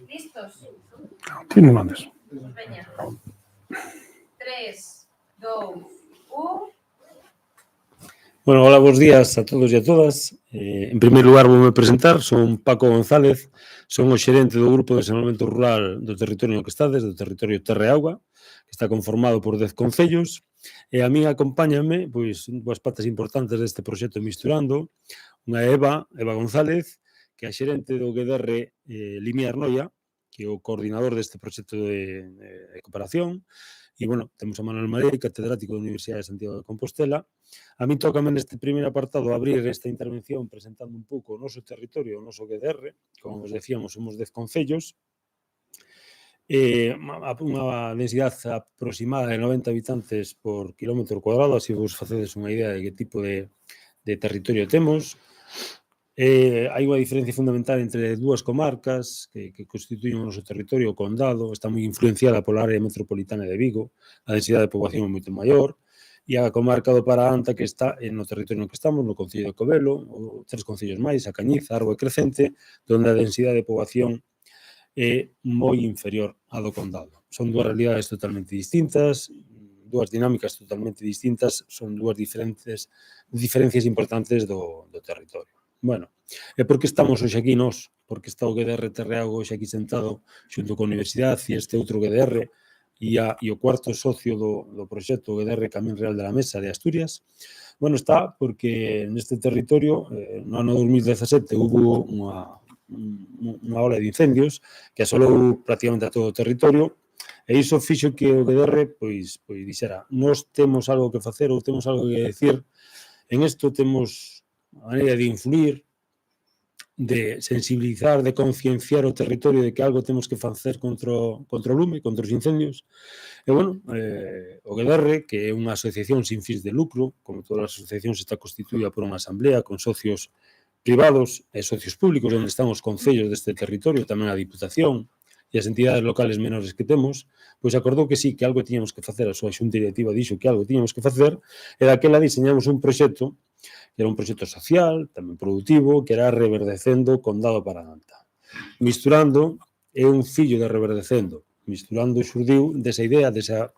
Listos? Sí, no mandes. Veña. 3, 2, 1. Bueno, hola, bons días a todos e a todas. En primeiro lugar, voume presentar, son Paco González, son o xerente do Grupo de Desenvolvemento Rural do territorio no que estades, do territorio Terra e Auga, que está conformado por 10 concellos, e a min acompáñame, pois, dúas patas importantes deste proxecto Misturando, unha Eva González, que é a xerente do GDR Limiar Noia, que é o coordinador deste proxecto de cooperación, e, bueno, temos a Manuel Marei, catedrático da Universidade de Santiago de Compostela. A mí tócame neste primeiro apartado abrir esta intervención presentando un pouco o noso territorio, o noso GDR, como vos decíamos, somos 10 concellos, unha densidade aproximada de 90 habitantes por kilómetro cuadrado, así vos facedes unha idea de que tipo de territorio temos. Hai unha diferencia fundamental entre dúas comarcas que constituyen o noso territorio, o condado, está moi influenciada pola área metropolitana de Vigo, a densidade de poboación é moito maior, e a comarca do Paraanta, que está no territorio no que estamos, no concello de Covelo, ou 3 concellos máis, a Cañiza, Arbo e Crecente, onde a densidade de poboación é moi inferior á do condado. Son dúas realidades totalmente distintas, dúas dinámicas totalmente distintas, son dúas diferencias importantes do territorio. Bueno, e por que estamos hoxe aquí nós? Porque está o GDR Terreago hoxe aquí sentado xunto coa Universidade e este outro GDR e o cuarto socio do proxecto GDR Camín Real de la Mesa de Asturias. Bueno, está porque neste territorio, no ano 2017, hubo unha ola de incendios que asolou prácticamente a todo o territorio e iso fixo que o GDR pois dixera, nós temos algo que facer ou temos algo que decir, en isto temos a maneira de influir, de sensibilizar, de concienciar o territorio de que algo temos que facer contra o lume, contra os incendios. E, bueno, o GDR, que é unha asociación sin fins de lucro, como todas as asociacións, está constituída por unha asamblea con socios privados e socios públicos, onde están os concellos deste territorio, tamén a Diputación e as entidades locales menores que temos, pois acordou que sí, que algo tiñamos que facer, a súa xunta directiva dixo que algo tiñamos que facer, e daquela diseñamos un proxecto que era un proxecto social, tamén productivo, que era Reverdecendo Condado Paraanta. Misturando é un fillo de Reverdecendo. Misturando xurdiu desa idea, desa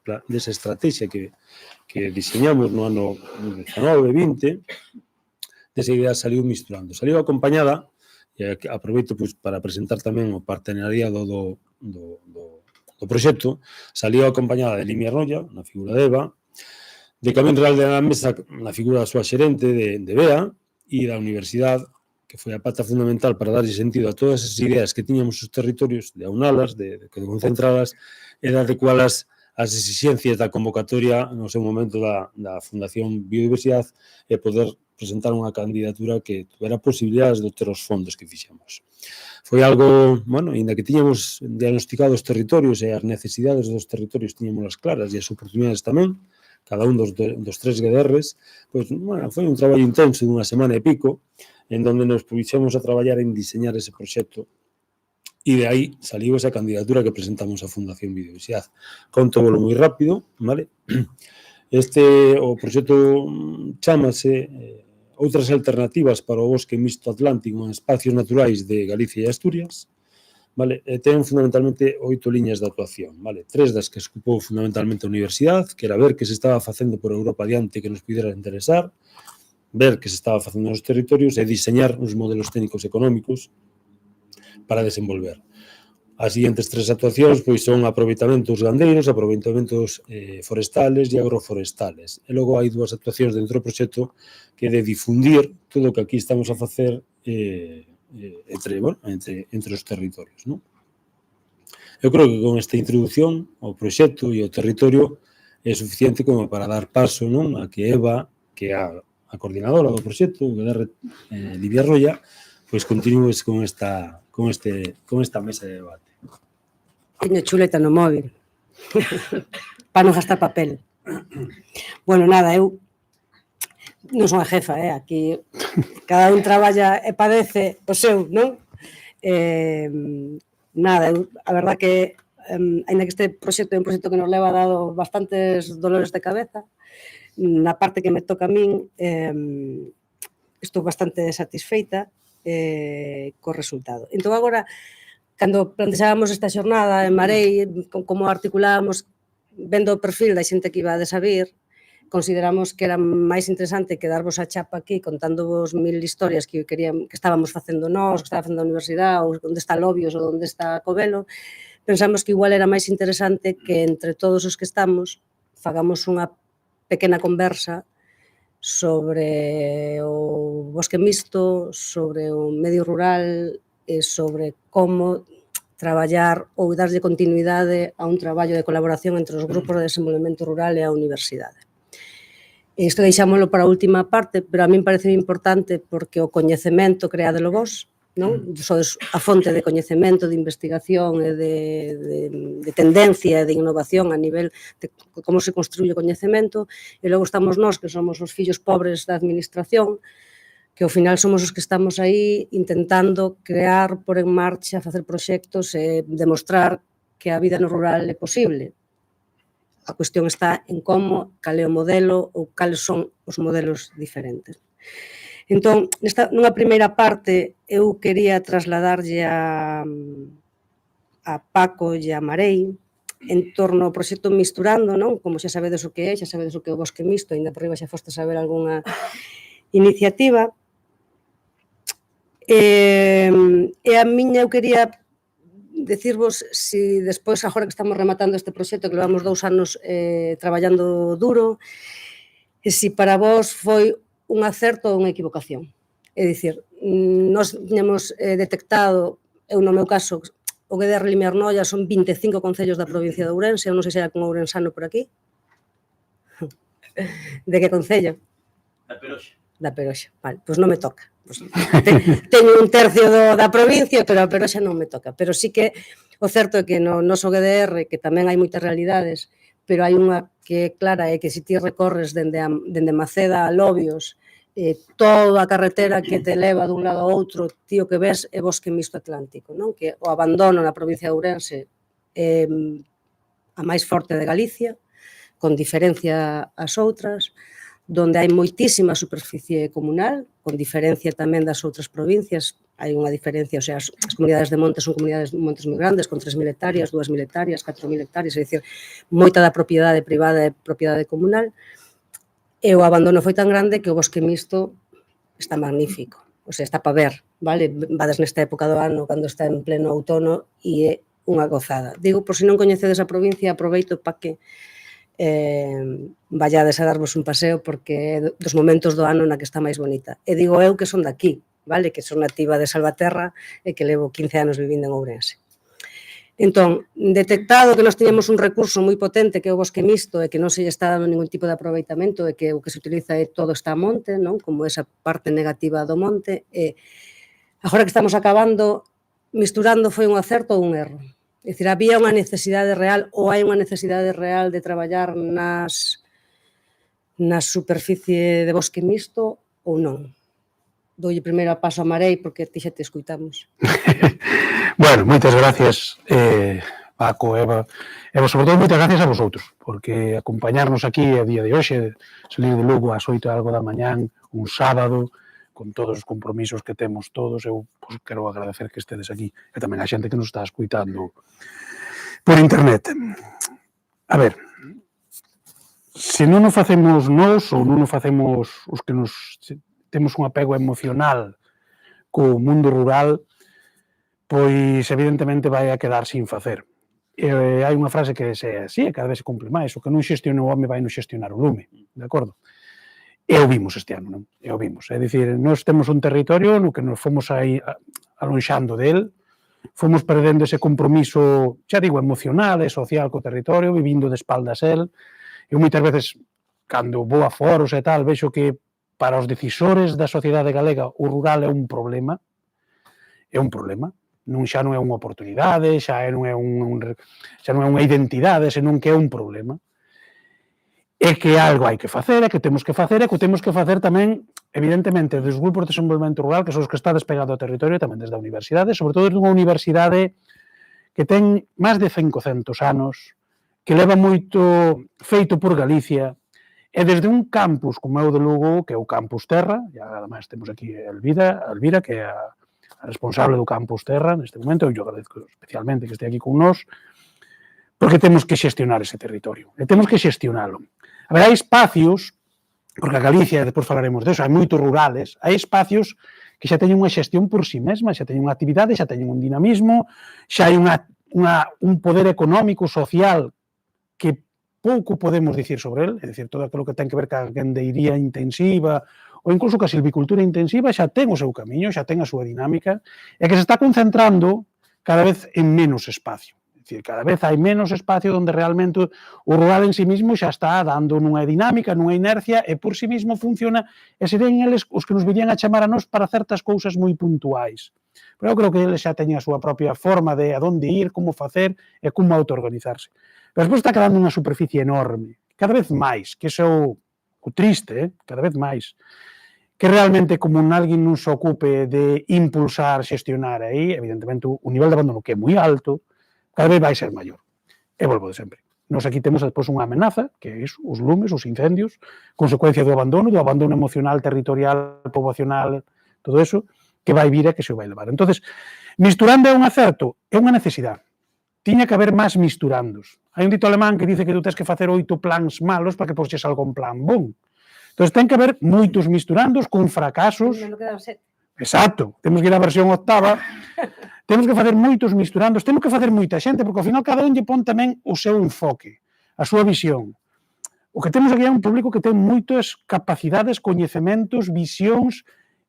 estrategia que diseñamos no ano 19-20, desa idea saliu Misturando. Saliu acompañada, e aproveito para presentar tamén o partenariado do proxecto, saliu acompañada de Limiar Noia, na figura de Eva, de Camín Real de la Mesa, na figura da súa xerente de Bea, e da Universidade, que foi a pata fundamental para darlle sentido a todas as ideas que tiñamos os territorios, de aunalas, de concentralas, e de adecualas ás exixencias da convocatoria no seu momento da Fundación Biodiversidade e poder presentar unha candidatura que tuvera posibilidades de obter os fondos que fixemos. Foi algo, bueno, ainda que tiñamos diagnosticado os territorios e as necesidades dos territorios tiñamos claras e as oportunidades tamén, cada un dos 3 GDRs, pois, bueno, foi un traballo intenso dunha semana e pico, en donde nos puxemos a traballar en diseñar ese proxecto e de aí saliu esa candidatura que presentamos á Fundación Biodiversidade. Conto-volo moi rápido, vale? O proxecto chámase Outras alternativas para o bosque mixto atlántico en espacios naturais de Galicia e Asturias, vale? Ten fundamentalmente 8 liñas de actuación, vale? 3 das que escupou fundamentalmente a Universidade, que era ver que se estaba facendo por Europa adiante que nos pudera interesar, ver que se estaba facendo nos territorios e diseñar uns modelos técnicos económicos para desenvolver. As seguintes 3 actuacións pois son aproveitamentos gandeiros, aproveitamentos forestales e agroforestales. E logo hai 2 actuacións dentro do proxecto que é de difundir todo o que aquí estamos a facer entre os territorios, non? Eu creo que con esta introducción ao proxecto e ao territorio é suficiente como para dar paso, non, a que Eva, que é a coordinadora do proxecto, o GDR Limiar Noia, pois continúes con esta mesa de debate. Teño chuleta no móvil para non gastar papel. Bueno, nada, eu non son a jefa, aquí cada un traballa e padece o seu, non? Nada, a verdad que ainda que este proxecto é un proxecto que nos leva dado bastantes dolores de cabeza, na parte que me toca a min estou bastante satisfeita co resultado. Entón agora cando plantexábamos esta xornada en Marei, como articulábamos, vendo o perfil da xente que iba a desabir, consideramos que era máis interesante quedarvos a chapa aquí contándovos mil historias que estábamos facendo nós, que estaba facendo a universidade, ou onde está Lobios, ou onde está Covelo. Pensamos que igual era máis interesante que entre todos os que estamos fagamos unha pequena conversa sobre o bosque mixto, sobre o medio rural e sobre como traballar ou darlle continuidade a un traballo de colaboración entre os grupos de desenvolvemento rural e a universidade. Isto deixámoslo para a última parte, pero a min parece importante porque o coñecemento creádelo vos, non? Sodes a fonte de coñecemento, de investigación e de tendencia e de innovación a nivel de como se construye o coñecemento, e logo estamos nós, que somos os fillos pobres da administración, que ao final somos os que estamos aí intentando crear, por en marcha, facer proxectos e demostrar que a vida no rural é posible. A cuestión está en como, cal é o modelo ou cales son os modelos diferentes. Entón, nunha primeira parte, eu quería trasladarlle a Paco e a Marei en torno ao proxecto Misturando, non? Como xa sabedes o que é, xa sabedes o que é o bosque mixto, ainda por riba xa fostes a ver algunha iniciativa. E a miña, eu quería decirvos si despois, agora que estamos rematando este proxecto, que levamos 2 anos traballando duro, e si para vos foi un acerto ou unha equivocación. É dicir, nós tiñamos detectado, eu no meu caso, o GDR Limiarnoia son 25 concellos da provincia de Ourense, eu non sei se hai algún ourensano por aquí. De que concello? Da Peroxa. Da Peroxa, vale, pois non me toca. Teño un tercio da provincia, pero a Peroxa non me toca. Pero sí que o certo é que no noso GDR, que tamén hai moitas realidades, pero hai unha que é clara, é que se ti recorres dende Maceda a Lobios, toda a carretera que te leva dun lado a outro, ti o que ves é bosque mixto atlántico, non? Que o abandono na provincia de Ourense é a máis forte de Galicia, con diferencia ás outras, donde hai moitísima superficie comunal, con diferencia tamén das outras provincias, hai unha diferencia, o sea, as comunidades de montes son comunidades de montes moi grandes, con 3.000 hectáreas, 2.000 hectáreas, 4.000 hectáreas, é dicir, moita da propiedade privada é propiedade comunal, e o abandono foi tan grande que o bosque mixto está magnífico, o sea, está para ver, vale? Vades nesta época do ano, cando está en pleno outono, e é unha gozada. Digo, por se non coñecedes a provincia, aproveito para que vallades a darvos un paseo porque é dos momentos do ano na que está máis bonita. E digo eu que son daqui, vale? Que son nativa de Salvaterra e que levo 15 anos vivindo en Ourense. Entón, detectado que nós teñamos un recurso moi potente que é o bosque mixto e que non se lle está dando ningún tipo de aproveitamento e que o que se utiliza é todo está a monte, non? Como esa parte negativa do monte. E agora que estamos acabando, Misturando foi un acerto ou un erro? É dicir, había unha necesidade real ou hai unha necesidade real de traballar na superficie de bosque mixto ou non? Doulle primeiro a paso a Marei porque ti xa te escuitamos. Bueno, moitas gracias, Paco, Eva, e sobre todo moitas gracias a vosotros, porque acompañarnos aquí a día de hoxe, salir de Lugo ás 8 algo da mañán, un sábado, con todos os compromisos que temos todos, eu pues, quero agradecer que estedes aquí, e tamén a xente que nos está escuitando por internet. A ver, se non o facemos nós, ou non o facemos os que nos temos un apego emocional co mundo rural, pois evidentemente vai a quedar sin facer. Hai unha frase que é así, e cada vez se cumple máis, o que non xestiona o home vai non xestionar o lume, de acordo? E o vimos este ano, non? E o vimos. É dicir, nós temos un territorio no que nos fomos aí alonxando del, fomos perdendo ese compromiso, xa digo, emocional e social co territorio, vivindo de espaldas el. Eu moitas veces, cando vou a foros e tal, vexo que para os decisores da sociedade galega o rural é un problema, xa non é unha oportunidade, xa non é unha identidade, senón que é un problema. É que algo hai que facer, é que temos que facer, e que temos que facer tamén, evidentemente, dos grupos de desenvolvemento rural, que son os que está despegado ao territorio, tamén desde a universidade, sobre todo desde unha universidade que ten máis de 500 anos, que leva moito feito por Galicia, e desde un campus como é o de Lugo, que é o Campus Terra, e ademais temos aquí a Elvira, que é a a responsable do Campus Terra, neste momento, eu lle agradezco especialmente que este aquí con nós, porque temos que xestionar ese territorio, e temos que xestionalo. A ver, hai espacios, porque a Galicia, depois falaremos deso, hai moitos rurales, hai espacios que xa teñen unha xestión por si mesma, xa teñen unha actividade, xa teñen un dinamismo, xa hai un poder económico, social, que pouco podemos dicir sobre el, é dicir, todo aquilo que ten que ver ca gandeiría intensiva ou incluso ca silvicultura intensiva xa ten o seu camiño, xa ten a súa dinámica, e que se está concentrando cada vez en menos espacio. É dicir, cada vez hai menos espacio onde realmente o rural en sí mismo xa está dando nunha dinámica, nunha inercia, e por sí mismo funciona, e serían eles os que nos virían a chamar a nós para certas cousas moi puntuais. Pero eu creo que eles xa teñen a súa propia forma de a donde ir, como facer e como autoorganizarse. Pero despois está quedando unha superficie enorme, cada vez máis, que iso é o triste, cada vez máis, que realmente como alguén non se ocupe de impulsar, xestionar aí, evidentemente o nivel de abandono que é moi alto, cada vez vai ser maior. E volvo de sempre. Nos aquí temos despois unha amenaza, que é iso, os lumes, os incendios, consecuencia do abandono emocional, territorial, poboacional, todo eso, que vai vir e que se vai levar. Entonces, misturando é un acerto, é unha necesidade. Tiña que haber máis misturandos. Hai un dito alemán que dice que tú tens que facer 8 plans malos para que pois salga un plan bon. Entón, ten que haber moitos misturandos con fracasos. Me quedan 7. Exacto, temos que ir á versión octava, temos que facer moitos misturandos, temos que facer moita xente, porque ao final cada un lle pon tamén o seu enfoque, a súa visión. O que temos aquí é un público que ten moitas capacidades, coñecementos, visións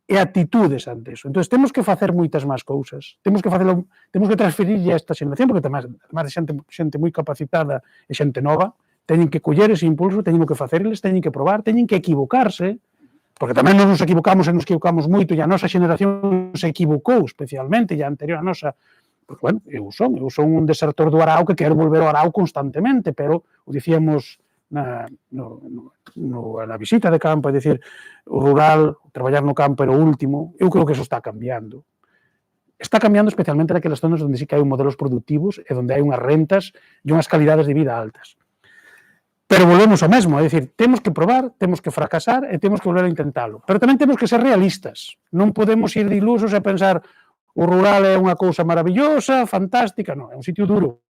e actitudes ante eso. Entón, temos que facer moitas máis cousas, temos que transferirlle a esta xeración, porque además de xente moi capacitada e xente nova, teñen que coller ese impulso, teñen que facerles, teñen que probar, teñen que equivocarse, porque tamén nos equivocamos e nos equivocamos moito, e a nosa xeneración se equivocou especialmente, e a anterior a nosa, porque, bueno, eu son un desertor do Arao que quero volver ao Arao constantemente, pero o dicíamos na visita de campo, é dicir, o rural, traballar no campo era o último, eu creo que eso está cambiando. Está cambiando especialmente naquelas zonas onde sí que hai modelos productivos e onde hai unhas rentas e unhas calidades de vida altas. Pero volvemos ao mesmo, é dicir, temos que probar, temos que fracasar e temos que volver a intentalo. Pero tamén temos que ser realistas. Non podemos ir de ilusos e pensar o rural é unha cousa maravillosa, fantástica, non, é un sitio duro.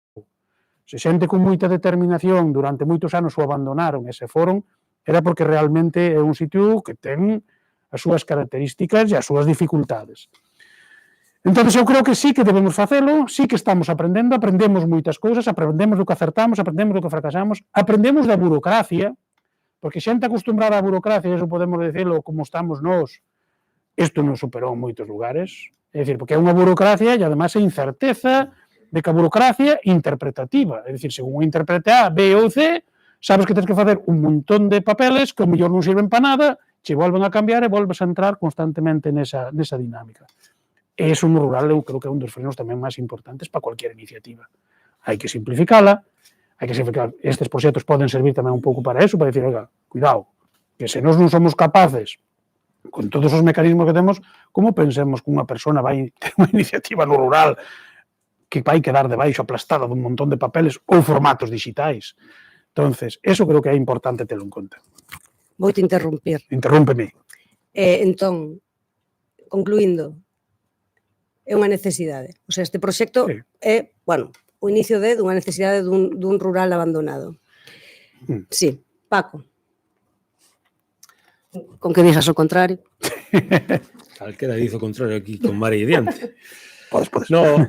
Se xente con moita determinación durante moitos anos o abandonaron e se foron, era porque realmente é un sitio que ten as súas características e as súas dificultades. Entón, eu creo que sí que debemos facelo, sí que estamos aprendendo, aprendemos moitas cousas, aprendemos do que acertamos, aprendemos do que fracasamos, aprendemos da burocracia, porque xente acostumbrada á burocracia, eso podemos decirlo como estamos nós, isto non superou en moitos lugares, é dicir, porque é unha burocracia e además é incerteza de que a burocracia interpretativa, é dicir, según interprete A, B ou C, sabes que tens que facer un montón de papeles que ao mellor non sirven para nada, che volven a cambiar e volves a entrar constantemente nesa dinámica. E iso no rural eu creo que é un dos frenos tamén máis importantes para cualquier iniciativa. Hai que simplificala, estes proxectos poden servir tamén un pouco para eso, para dicir, oiga, cuidado, que se nós non somos capaces, con todos os mecanismos que temos, como pensemos que unha persona vai ter unha iniciativa no rural que vai quedar debaixo aplastada dun montón de papeles ou formatos digitais. Entonces, eso creo que é importante telo en conta. Vou te interrumpir. Interrúmpeme. Entón, concluindo, é unha necesidade. O sea, este proxecto é, bueno, o inicio dunha necesidade dun rural abandonado. Sí, Paco. Con que dixas o contrario. Calquera diz o contrario aquí con Mari e diante. Podes. No,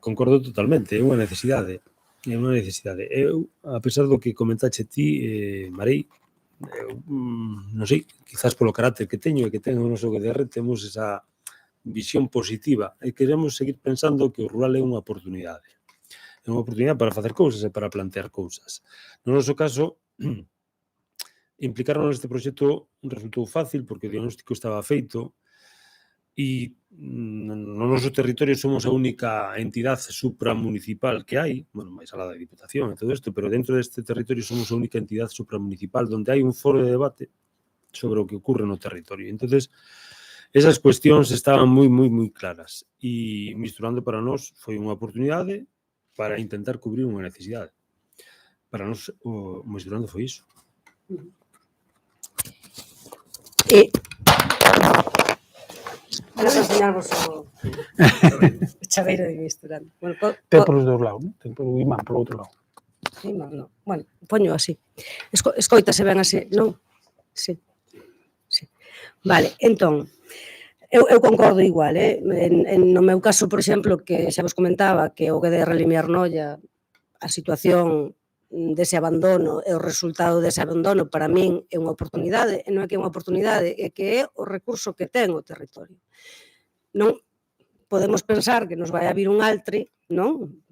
concordo totalmente, é unha necesidade. É unha necesidade. Eu, a pesar do que comentache ti, Marei, non sei, quizás polo carácter que teño e que ten o noso GDR, temos esa visión positiva e queremos seguir pensando que o rural é unha oportunidade. É unha oportunidade para facer cousas e para plantear cousas. No noso caso, implicarnos neste proxecto resultou fácil porque o diagnóstico estaba feito e no noso territorio somos a única entidade supramunicipal que hai, bueno, máis alá da Diputación e todo isto, pero dentro deste territorio somos a única entidade supramunicipal onde hai un foro de debate sobre o que ocorre no territorio. Entonces, esas cuestións estaban moi claras e misturando para nós foi unha oportunidade para intentar cubrir unha necesidade. Para nós, o misturando foi iso. para enseñarvos o chaveiro de misturando. Bueno, Ten polos dous lados, non? Ten polo imán polo outro lado. sí, no. Bueno, poño así. Escoítase ben así, non? Sí. Sí. Vale, entón, eu concordo igual, no meu caso, por exemplo, que xa vos comentaba que o GDR Limiar Noia, a situación dese abandono e o resultado dese abandono para min é unha oportunidade, e non é que é unha oportunidade, é que é o recurso que ten o territorio. Non podemos pensar que nos vai a vir un altri, non?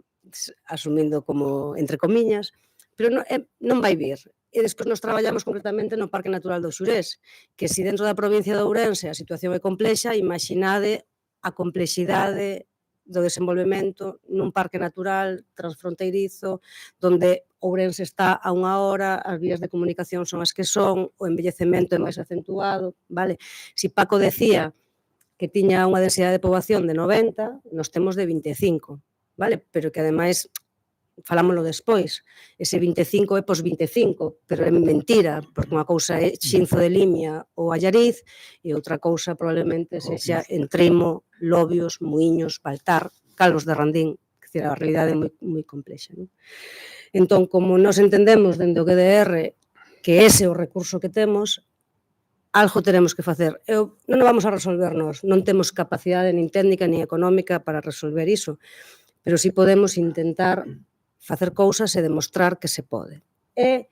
Asumindo como entre comiñas, pero non vai vir. E despois nos traballamos concretamente no Parque Natural do Xurés, que se dentro da provincia de Ourense a situación é complexa, imaginade a complexidade do desenvolvemento nun parque natural transfronteirizo, donde Ourense está a unha hora, as vías de comunicación son as que son, o envellecemento é máis acentuado, vale? Si Paco decía que tiña unha densidade de poboación de 90, nos temos de 25, vale? Pero que ademais, falámoslo despois, ese 25 é pos 25, pero é mentira, porque unha cousa é Xinzo de Limia ou Allariz e outra cousa probablemente sexa en Trimo, Lobios, Muiños, Baltar, Calvos de Randín, que decir, a realidade é moi complexa. Non? Entón, como nos entendemos dentro do GDR que ese é o recurso que temos, algo teremos que facer. Non o vamos a resolver nós, non temos capacidade nin técnica nin económica para resolver iso, pero sí podemos intentar facer cousas e demostrar que se pode. E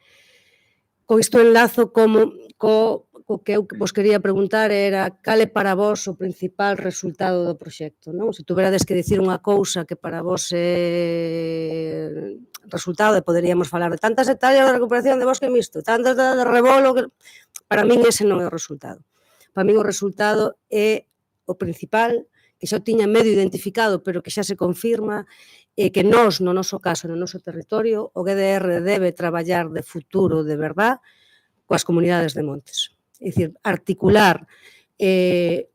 co isto enlazo como co que eu vos quería preguntar era cal é para vos o principal resultado do proxecto, non? Se tuverades que dicir unha cousa que para vos é resultado, e poderíamos falar de tantas hectáreas de recuperación de bosque mixto, tantas de rebolo, que para min ese non é o resultado. Para min o resultado é o principal, que xa o tiña medio identificado, pero que xa se confirma, e que nós, no noso caso, no noso territorio, o GDR debe traballar de futuro de verdad coas comunidades de montes. É dicir, articular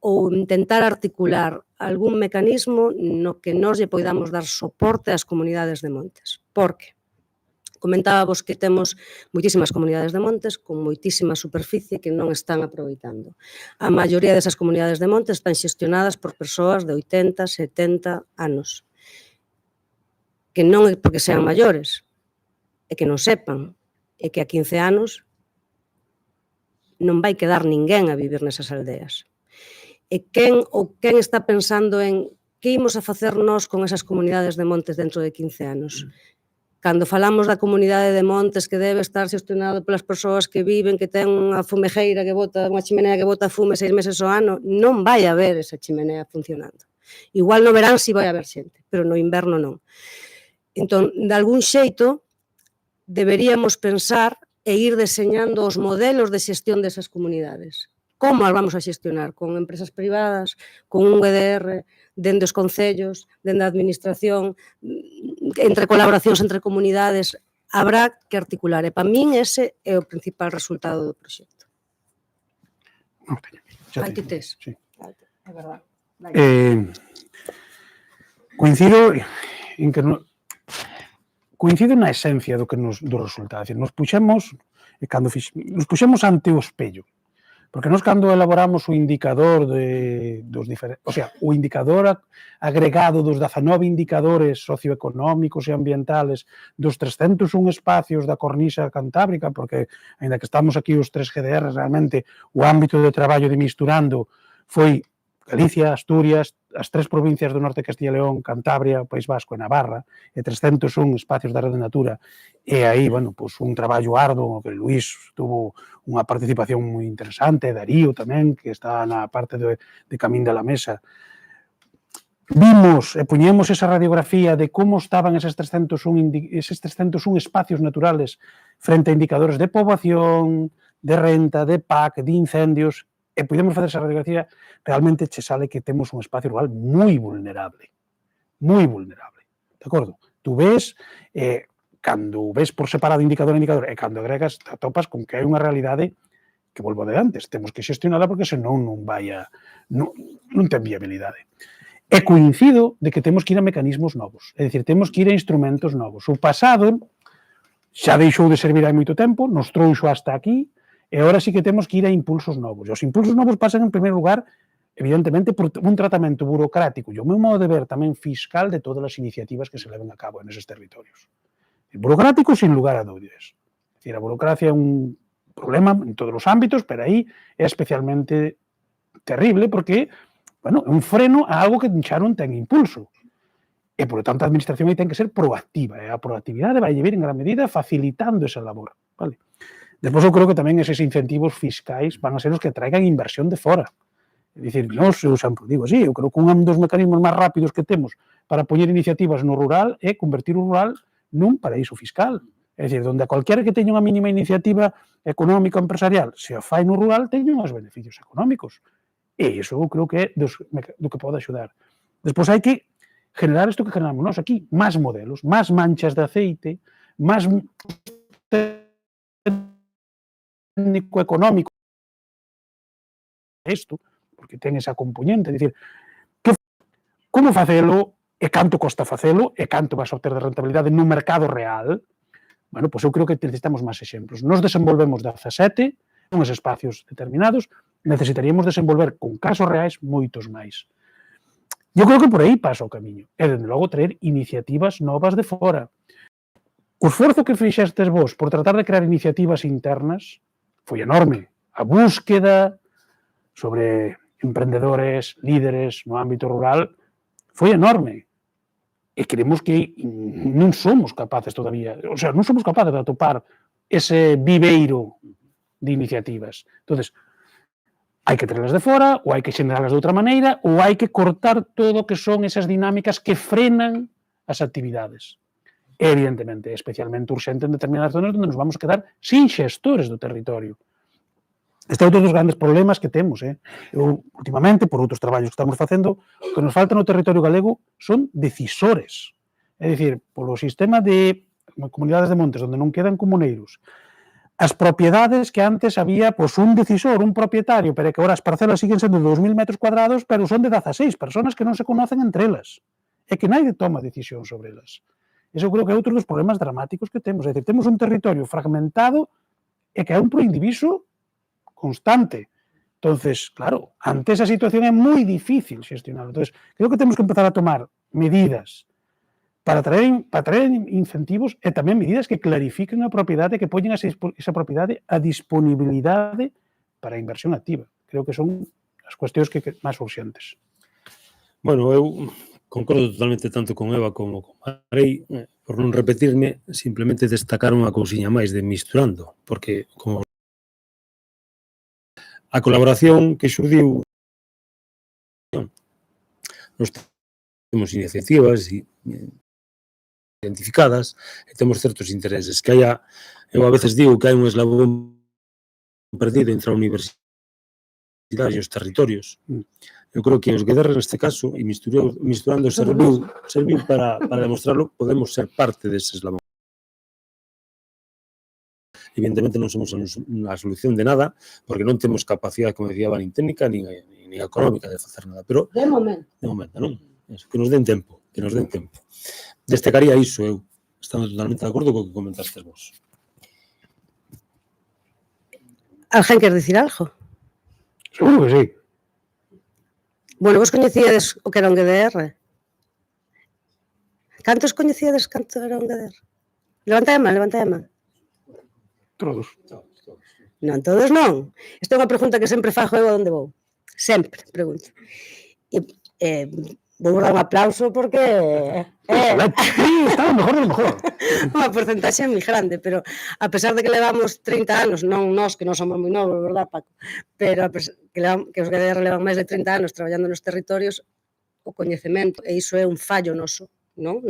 ou intentar articular algún mecanismo no que nós lle poidamos dar soporte ás comunidades de montes. Porque comentábamos que temos moitísimas comunidades de montes con moitísima superficie que non están aproveitando. A maioría desas comunidades de montes están xestionadas por persoas de 80, 70 anos. Que non é porque sean maiores, é que non sepan, é que a 15 anos non vai quedar ninguén a vivir nesas aldeas. E quen está pensando en que imos a facer nós con esas comunidades de montes dentro de 15 anos? Cando falamos da comunidade de montes que debe estar xestionado polas persoas que viven, que ten unha fumejeira que bota, unha chimenea que bota fume 6 meses ao ano, non vai haber esa chimenea funcionando. Igual no verán si vai haber xente, pero no inverno non. Entón, de algún xeito, deberíamos pensar e ir deseñando os modelos de xestión desas comunidades. Como as vamos a xestionar? Con empresas privadas, con un GDR, dende os concellos, dende a administración, entre colaboracións entre comunidades, habrá que articular. E para min ese é o principal resultado do proxecto. Aquí tes. Sí. É verdade. Coincido en que coincido na esencia do resultado. Nos puxemos ante o espello. Porque nós cando elaboramos o indicador dos diferentes, o sea, o indicador agregado dos 19 indicadores socioeconómicos e ambientales dos 301 espacios da cornisa cantábrica, porque, aínda que estamos aquí os 3 GDR, realmente o ámbito de traballo de Misturando foi Galicia, Asturias, as 3 provincias do norte de Castilla e León, Cantabria, País Vasco e Navarra, e 301 espacios da Rede Natura, e aí, bueno, pues un traballo arduo, que Luís tuvo unha participación moi interesante, Darío tamén, que está na parte de Camín de la Mesa. Vimos e puñemos esa radiografía de como estaban eses 301 espacios naturales frente a indicadores de poboación, de renta, de PAC, de incendios, e podemos facer esa radiografía, realmente che sale que temos un espacio rural moi vulnerable. Moi vulnerable. De acordo? Tú ves, cando ves por separado indicador a indicador, e cando agregas, te atopas con que hai unha realidade que, volvo de antes, temos que xestionala porque senón non ten viabilidade. E coincido de que temos que ir a mecanismos novos, é dicir, temos que ir a instrumentos novos. O pasado xa deixou de servir hai moito tempo, nos trouxo hasta aquí, e agora sí que temos que ir a impulsos novos. E os impulsos novos pasan, en primeiro lugar, evidentemente, por un tratamento burocrático e o meu modo de ver tamén fiscal de todas as iniciativas que se leven a cabo neses territorios. Burocrático, sin lugar a dúbidas. É dicir, a burocracia é un problema en todos os ámbitos, pero aí é especialmente terrible porque, bueno, é un freno a algo que xa non ten impulso. E, por tanto, a administración aí ten que ser proactiva. E a proactividade vai vir en gran medida facilitando esa labor. Vale? Despois, eu creo que tamén eses incentivos fiscais van a ser os que traigan inversión de fora. É dicir, nós, eu sempre digo así, eu creo que un dos mecanismos máis rápidos que temos para poñer iniciativas no rural é convertir o rural nun paraíso fiscal. É dicir, onde a cualquiera que teña unha mínima iniciativa económica ou empresarial se a fai no rural, teña uns beneficios económicos. E iso eu creo que é do que pode axudar. Despois hai que generar isto que generamos nós aquí, máis modelos, máis manchas de aceite, máis técnico económico isto, porque ten esa componente, é dicir, como facelo e canto costa facelo e canto vas a obter de rentabilidade no mercado real. Bueno, pois eu creo que necesitamos máis exemplos. Nos desenvolvemos 17, uns espacios determinados, necesitaríamos desenvolver con casos reais moitos máis. Eu creo que por aí pasa o camiño. E, dende logo, traer iniciativas novas de fora. O esforzo que fixestes vos por tratar de crear iniciativas internas foi enorme. A búsqueda sobre emprendedores, líderes no ámbito rural foi enorme. E creemos que non somos capaces todavía, o sea, non somos capaces de atopar ese viveiro de iniciativas. Entonces, hai que traerlas de fora, ou hai que xeneralas de outra maneira, ou hai que cortar todo o que son esas dinámicas que frenan as actividades. E, evidentemente, é especialmente urxente en determinadas zonas onde nos vamos a quedar sin xestores do territorio. Este é outro dos grandes problemas que temos. Eu, últimamente, por outros traballos que estamos facendo, o que nos falta no territorio galego son decisores. É dicir, polo sistema de comunidades de montes, onde non quedan comuneiros, as propiedades que antes había pois, un decisor, un propietario, pero que agora as parcelas siguen sendo de 2.000 metros cuadrados, pero son de 16 personas que non se conocen entre elas. E que naide toma decisión sobre elas. Eso creo que é outro dos problemas dramáticos que temos. É dicir, temos un territorio fragmentado e que é un proindiviso constante. Entonces, claro, ante esa situación é moi difícil xestionarlo. Entonces, creo que temos que empezar a tomar medidas para traer incentivos e tamén medidas que clarifiquen a propiedade, que poñen esa propiedade a disponibilidade para a inversión activa. Creo que son as cuestións que máis urxentes. Bueno, eu concordo totalmente tanto con Eva como con Marei. Por non repetirme, simplemente destacar unha cousiña máis de Misturando, porque, como a colaboración que xurdiu, nos temos iniciativas identificadas e temos certos intereses. Que haya, eu a veces digo que hai un eslabón perdido entre a universidade e os territorios. Eu creo que os GDR neste caso, e Misturando serviu para demostrarlo, podemos ser parte dese eslabón. Evidentemente non somos a solución de nada, porque non temos capacidade, como decía, nin técnica, nin económica de facer nada, pero de momento, non? Eso, que nos den tempo, Destacaría iso, eu, estamos totalmente de acordo co que comentastes vos. Alguén quer dicir algo? Seguro que sí. Bueno, vos coñecíades o que era un GDR? Cantos coñecíades canto era un GDR? Levanta a man. Todos. Non, todos non. Esta é unha pregunta que sempre fago eu a onde vou. Sempre pregunto. E vou dar un aplauso porque Está mejor do mejor. unha porcentaxe moi grande, pero a pesar de que levamos 30 anos, non nós, que non somos moi novos, verdad, Paco? Pero que os GDR levan máis de 30 anos traballando nos territorios, o coñecemento, e iso é un fallo noso. Non,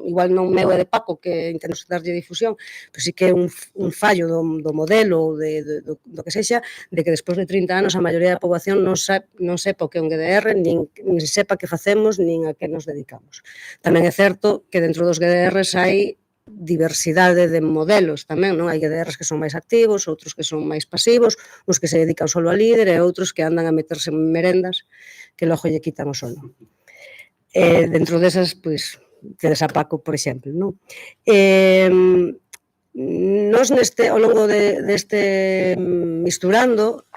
igual non meu é de Paco, que intento darlle difusión, pero sí que é un fallo do modelo, do que sexa, de que despois de 30 anos a maioría da poboación non sepa o que é un GDR, nin sepa que facemos, nin a que nos dedicamos. Tamén é certo que dentro dos GDRs hai diversidade de modelos tamén, non? Hai GDRs que son máis activos, outros que son máis pasivos, uns que se dedican solo a líder e outros que andan a meterse en merendas que logo lle quitan o sono. Dentro desas, pois, tedes a Paco, por exemplo, non? Nos ao longo deste Misturando,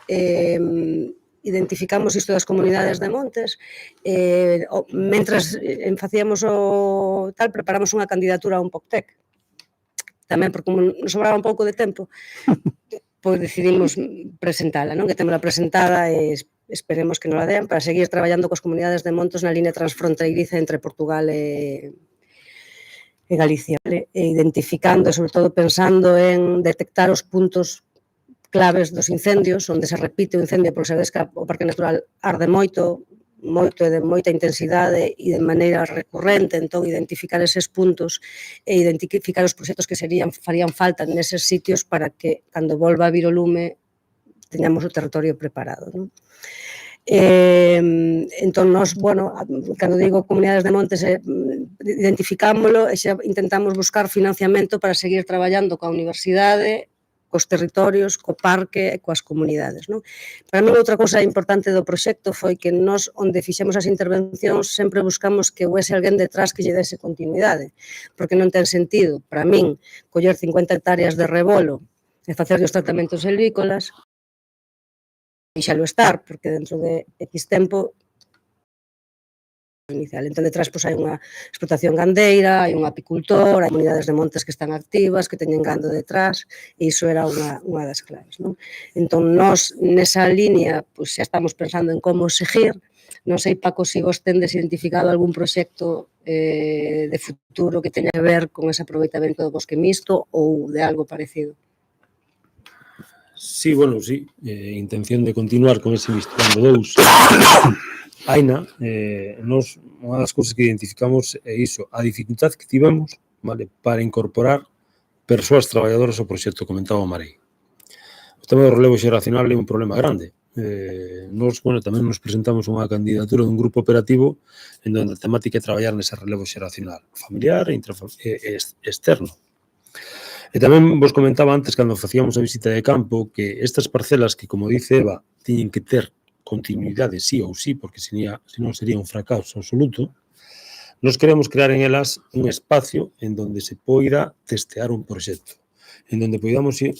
identificamos isto das comunidades de montes, mentras facíamos o tal, preparamos unha candidatura a un POCTEC. Tamén, porque como nos sobraba un pouco de tempo, pois decidimos presentala, non? Que temos presentada e esperemos que nos la den para seguir traballando coas comunidades de montes na línea transfronteiriza entre Portugal e Galicia, vale? E identificando, sobre todo pensando en detectar os puntos claves dos incendios, onde se repite o incendio, porque sabedes que o Parque Natural arde moito e de moita intensidade e de maneira recurrente, entón identificar eses puntos e identificar os proxectos que farían falta neses sitios para que, cando volva a vir o lume, teñamos o territorio preparado, non? Entón, nós, bueno, cando digo comunidades de montes, identificámoslo e xa intentamos buscar financiamento para seguir traballando coa universidade, cos territorios, co parque e coas comunidades, non? Para mí, outra cousa importante do proxecto foi que nós, onde fixemos as intervencións, sempre buscamos que hoese alguén detrás que lle dese continuidade, porque non ten sentido, para min, coller 50 hectáreas de rebolo e facer os tratamentos silvícolas e xalo estar, porque dentro de X tempo inicial. Entón, detrás, pois, hai unha explotación gandeira, hai un apicultor, hai comunidades de montes que están activas, que teñen gando detrás, e iso era unha das claves, non? Entón, nós, nesa línea, pois, xa estamos pensando en como seguir. Non sei, Paco, se vos tendes identificado algún proxecto de futuro que teña a ver con ese aproveitamento do bosque mixto ou de algo parecido. Sí, bueno, sí, intención de continuar con ese misturando dous. Aina, nos, unha das cousas que identificamos é iso, a dificultad que tivemos, vale, para incorporar persoas traballadoras ao proxecto, comentaba o Marei. O tema do relevo xeracional é un problema grande. Nos, bueno, tamén nos presentamos unha candidatura dun grupo operativo en donde a temática é traballar nese relevo xeracional, familiar e externo. E tamén vos comentaba antes, cando facíamos a visita de campo, que estas parcelas que, como dice Eva, tiñen que ter continuidade sí ou sí, porque senón sería un fracaso absoluto, nos queremos crear en elas un espacio en donde se poida testear un proxecto, en donde poidamos ir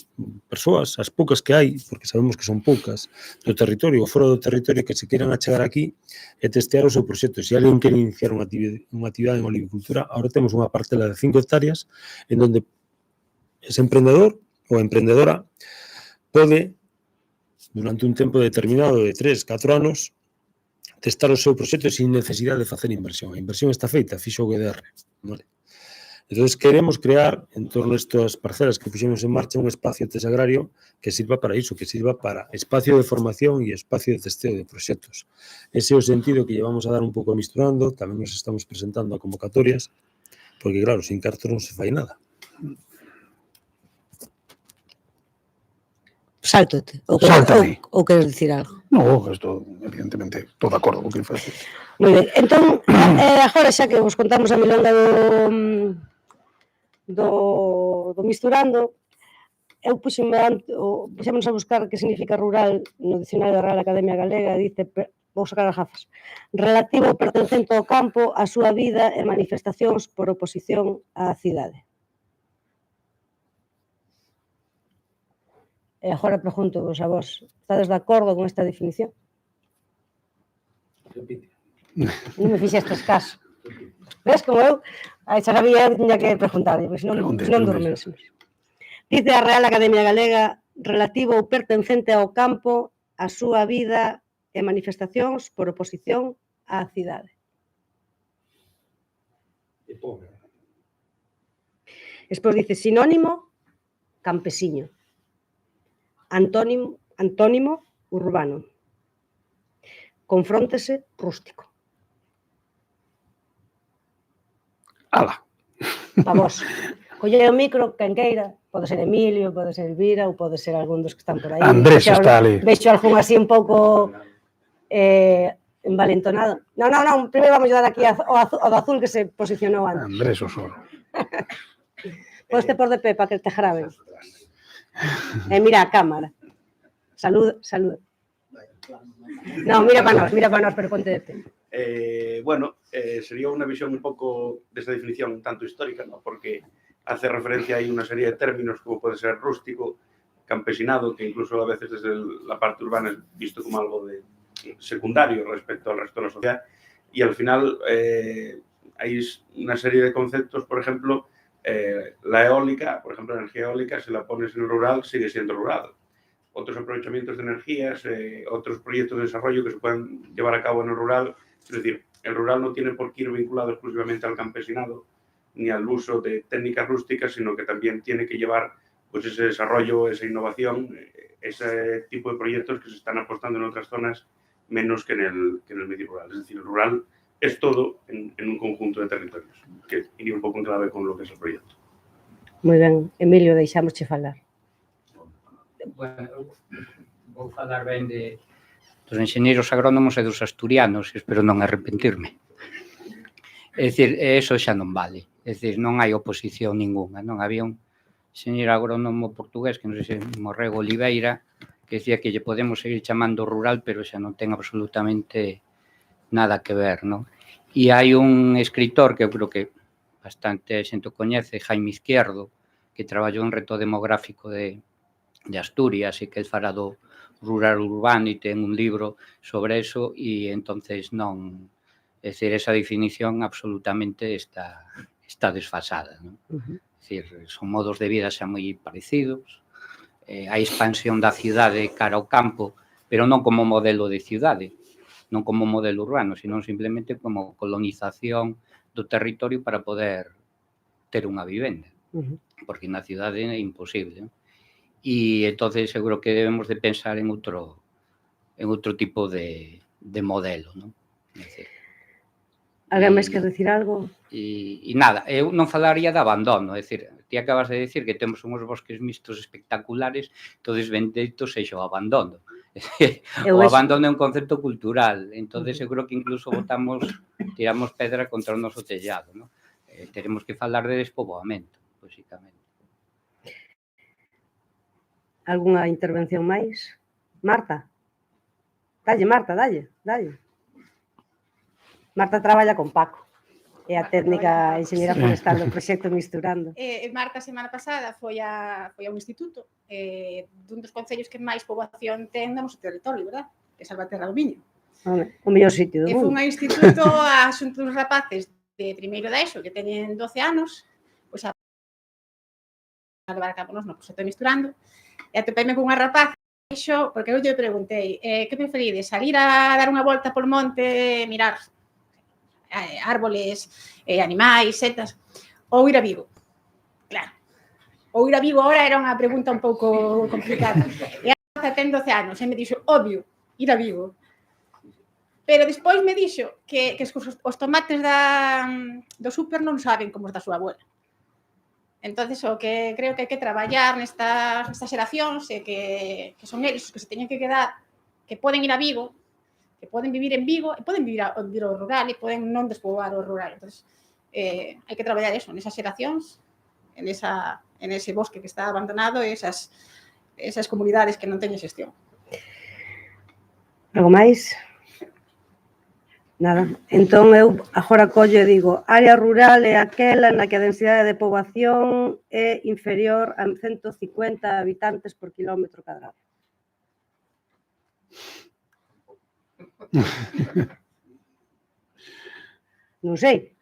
persoas, as poucas que hai, porque sabemos que son poucas, do territorio ou fora do territorio que se queiran achegar aquí e testear o seu proxecto. Se alguén quere iniciar unha actividade en olivicultura, agora temos unha parcela de 5 hectáreas en donde ese emprendedor ou emprendedora pode, durante un tempo determinado de 3-4 anos, testar o seu proxecto sin necesidade de facer inversión. A inversión está feita, fixo o GDR. Vale? Entón, queremos crear, en torno a estas parcelas que puxemos en marcha, un espacio tesagrario que sirva para iso, que sirva para espacio de formación e espacio de testeo de proxectos. Ese é o sentido que llevamos a dar un pouco misturando, tamén nos estamos presentando a convocatorias, porque, claro, sin cartos non se fai nada. Sáltate. Ou queres dicir algo? No, isto, evidentemente, estou de acordo con o que faz. Moi ben, entón, agora xa que vos contamos a milonga do misturando, eu puxémonos a buscar que significa rural no dicionario da Real Academia Galega, dice, vou sacar as gafas, relativo ou pertencente ao campo, a súa vida e manifestacións por oposición á cidade. E agora pregunto-vos a vos, estades de acordo con esta definición? Non me fixestes caso. Ves como eu? Xa sabía que tiña que preguntar, pois non dormésemos. Dice a Real Academia Galega, relativo ou pertencente ao campo, a súa vida e manifestacións por oposición á cidade. Despois dice sinónimo, campesiño. Antónimo, urbano. Confróntese, rústico. Ala. Pa vos. Colle o micro, quen queira. Pode ser Emilio, pode ser Elvira, ou pode ser algún dos que están por aí. Andrés está ali. Vexo algún así un pouco envalentonado. Non, primeiro vamos a dar aquí ao do azul que se posicionou antes. Andrés Osoro. Podes te por de pé para que te graben. E mira a cámara. Saluda. Non, mira para nós, pero ponte de pé. Bueno, sería unha visión un pouco desta definición tanto histórica, ¿no? Porque hace referencia aí unha serie de términos como pode ser rústico, campesinado, que incluso a veces desde la parte urbana es visto como algo de secundario respecto al resto de la sociedad. Y al final hay una serie de conceptos, por ejemplo, la eólica, por ejemplo, la energía eólica, si la pones en el rural, sigue siendo rural. Otros aprovechamientos de energías, otros proyectos de desarrollo que se pueden llevar a cabo en el rural. Es decir, el rural no tiene por qué ir vinculado exclusivamente al campesinado ni al uso de técnicas rústicas, sino que también tiene que llevar pues, ese desarrollo, esa innovación, ese tipo de proyectos que se están apostando en otras zonas menos que en el medio rural. Es decir, el rural es todo en un conjunto de territorios, que iría un pouco en clave con lo que es el proyecto. Moi ben, Emilio, deixámosche falar. Bueno, vou falar ben dos enxeñeiros agrónomos e dos asturianos, espero non arrepentirme. É dicir, eso xa non vale. É dicir, non hai oposición ninguna. Non había un enxeñeiro agrónomo portugués, que non sei se Morrego Oliveira, que decía que lle podemos seguir chamando rural, pero xa non ten absolutamente nada que ver, non? E hai un escritor que eu creo que bastante xente coñece, Jaime Izquierdo, que traballou en reto demográfico de Asturias e que el fará do rural urbano e ten un libro sobre eso e entonces non, é dicir, esa definición absolutamente está desfasada, non? É dicir, son modos de vida xa moi parecidos, a expansión da cidade cara ao campo, pero non como modelo de cidade, non como modelo urbano, sino simplemente como colonización do territorio para poder ter unha vivenda, porque na cidade é imposible, non? E entonces eu creo que debemos de pensar en outro tipo de modelo, non? Alguén máis quer dicir algo? E nada, eu non falaría de abandono, é dicir, ti acabas de dicir que temos unhos bosques mixtos espectaculares, entonces bendito sexa o abandono. O abandono é un concepto cultural, entonces eu creo que incluso tiramos pedra contra o noso tellado, non? Teremos que falar de despoboamento, basicamente. Algunha intervención máis? Marta? Dalle, Marta, dalle. Marta traballa con Paco. É a técnica enxeñeira forestal do proxecto Misturando. Marta, a semana pasada, foi a un instituto dun dos concellos que máis poboación ten no noso territorio, verdad? Que é Salvaterra do Miño. O mellor sitio do Foi mundo. un instituto a xunto dos rapaces de primeiro da ESO, que teñen 12 anos, pois a levar a cabo no proxecto Misturando, e atopeime cunha rapaz, porque eu lle preguntei, que preferides, salir a dar unha volta por monte, mirar árboles, animais, setas, ou ir a Vigo? Claro, ou ir a Vigo ahora era unha pregunta un pouco complicada. E a rapaza ten 12 anos, e me dixo, obvio, ir a Vigo. Pero despois me dixo que os tomates do súper non saben como os da súa abuela. Entonces, o que creo que hai que traballar nestas xeracións é que son eles os que se teñen que quedar, que poden ir a Vigo, que poden vivir en Vigo, e poden vivir ao rural, e poden non despoboar o rural. Entonces, hai que traballar eso, nesas xeracións, en ese bosque que está abandonado, e esas comunidades que non teñen xestión. Algo máis? Nada. Entón, eu agora collo e digo, área rural é aquela na que a densidade de poboación é inferior a 150 habitantes por kilómetro cadrado. Non sei.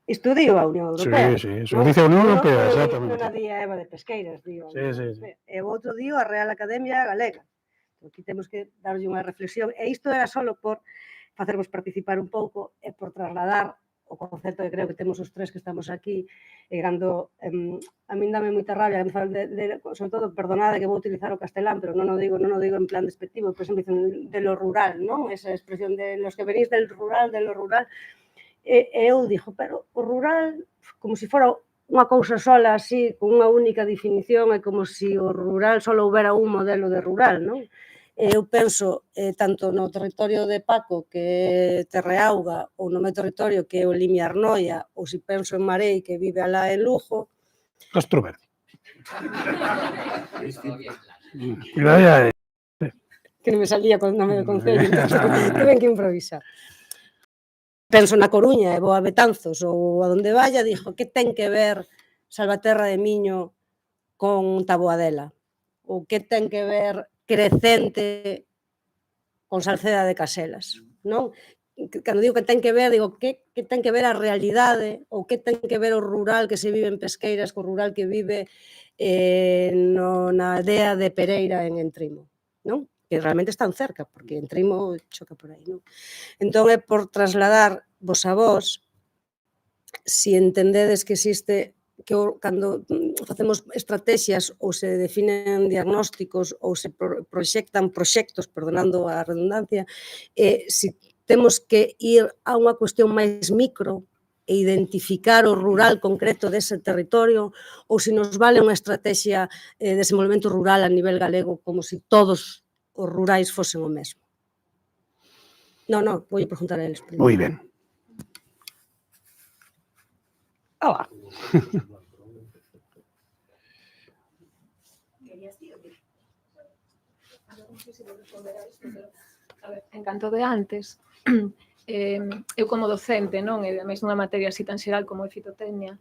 Isto digo a Unión Europea. Sí, eso dice a Unión Europea, exactamente. Non a día Eva de Pesqueiras, digo. Sí. E o outro digo a Real Academia Galega. Aquí temos que darlle unha reflexión. E isto era só por facervos participar un pouco e por trasladar o concepto que creo que temos os tres que estamos aquí, e cando a min dame moita rabia, sobre todo, perdonade que vou utilizar o castelán, pero non o digo en plan despectivo, por exemplo, dicen de lo rural, non? Esa expresión de los que venís del rural, de lo rural, e eu digo, pero o rural, como se fora unha cousa sola así, con unha única definición, é como se o rural só houbera un modelo de rural, non? Eu penso, tanto no territorio de Paco, que é Terreauga, ou no meu territorio, que é o Limia Arnoia, ou se penso en Marei, que vive alá en Lugo. Castro Verde. Que non me salía con o nome do concello, tuve que improvisar. Penso na Coruña, e vou a Betanzos, ou a donde vaya, dixo, que ten que ver Salvaterra de Miño con Taboadela? Ou que ten que ver Crecente con Salceda de Caselas, non? Cando digo que ten que ver, digo, que ten que ver a realidade ou que ten que ver o rural que se vive en Pesqueiras co rural que vive na aldea de Pereira en Entrimo, non? Que realmente están cerca, porque Entrimo choca por aí, non? Entón é por trasladar vos a vos, si entendedes que existe que cando facemos estrategias ou se definen diagnósticos ou se proxectan proxectos, perdonando a redundancia, si temos que ir a unha cuestión máis micro e identificar o rural concreto dese territorio ou se nos vale unha estrategia de desenvolvemento rural a nivel galego como se todos os rurais fosen o mesmo. Non, vou preguntar a eles. Moi ben. Alá. A ver, en canto de antes, eu como docente, non, e ademais nunha materia así tan xeral como é fitotecnia,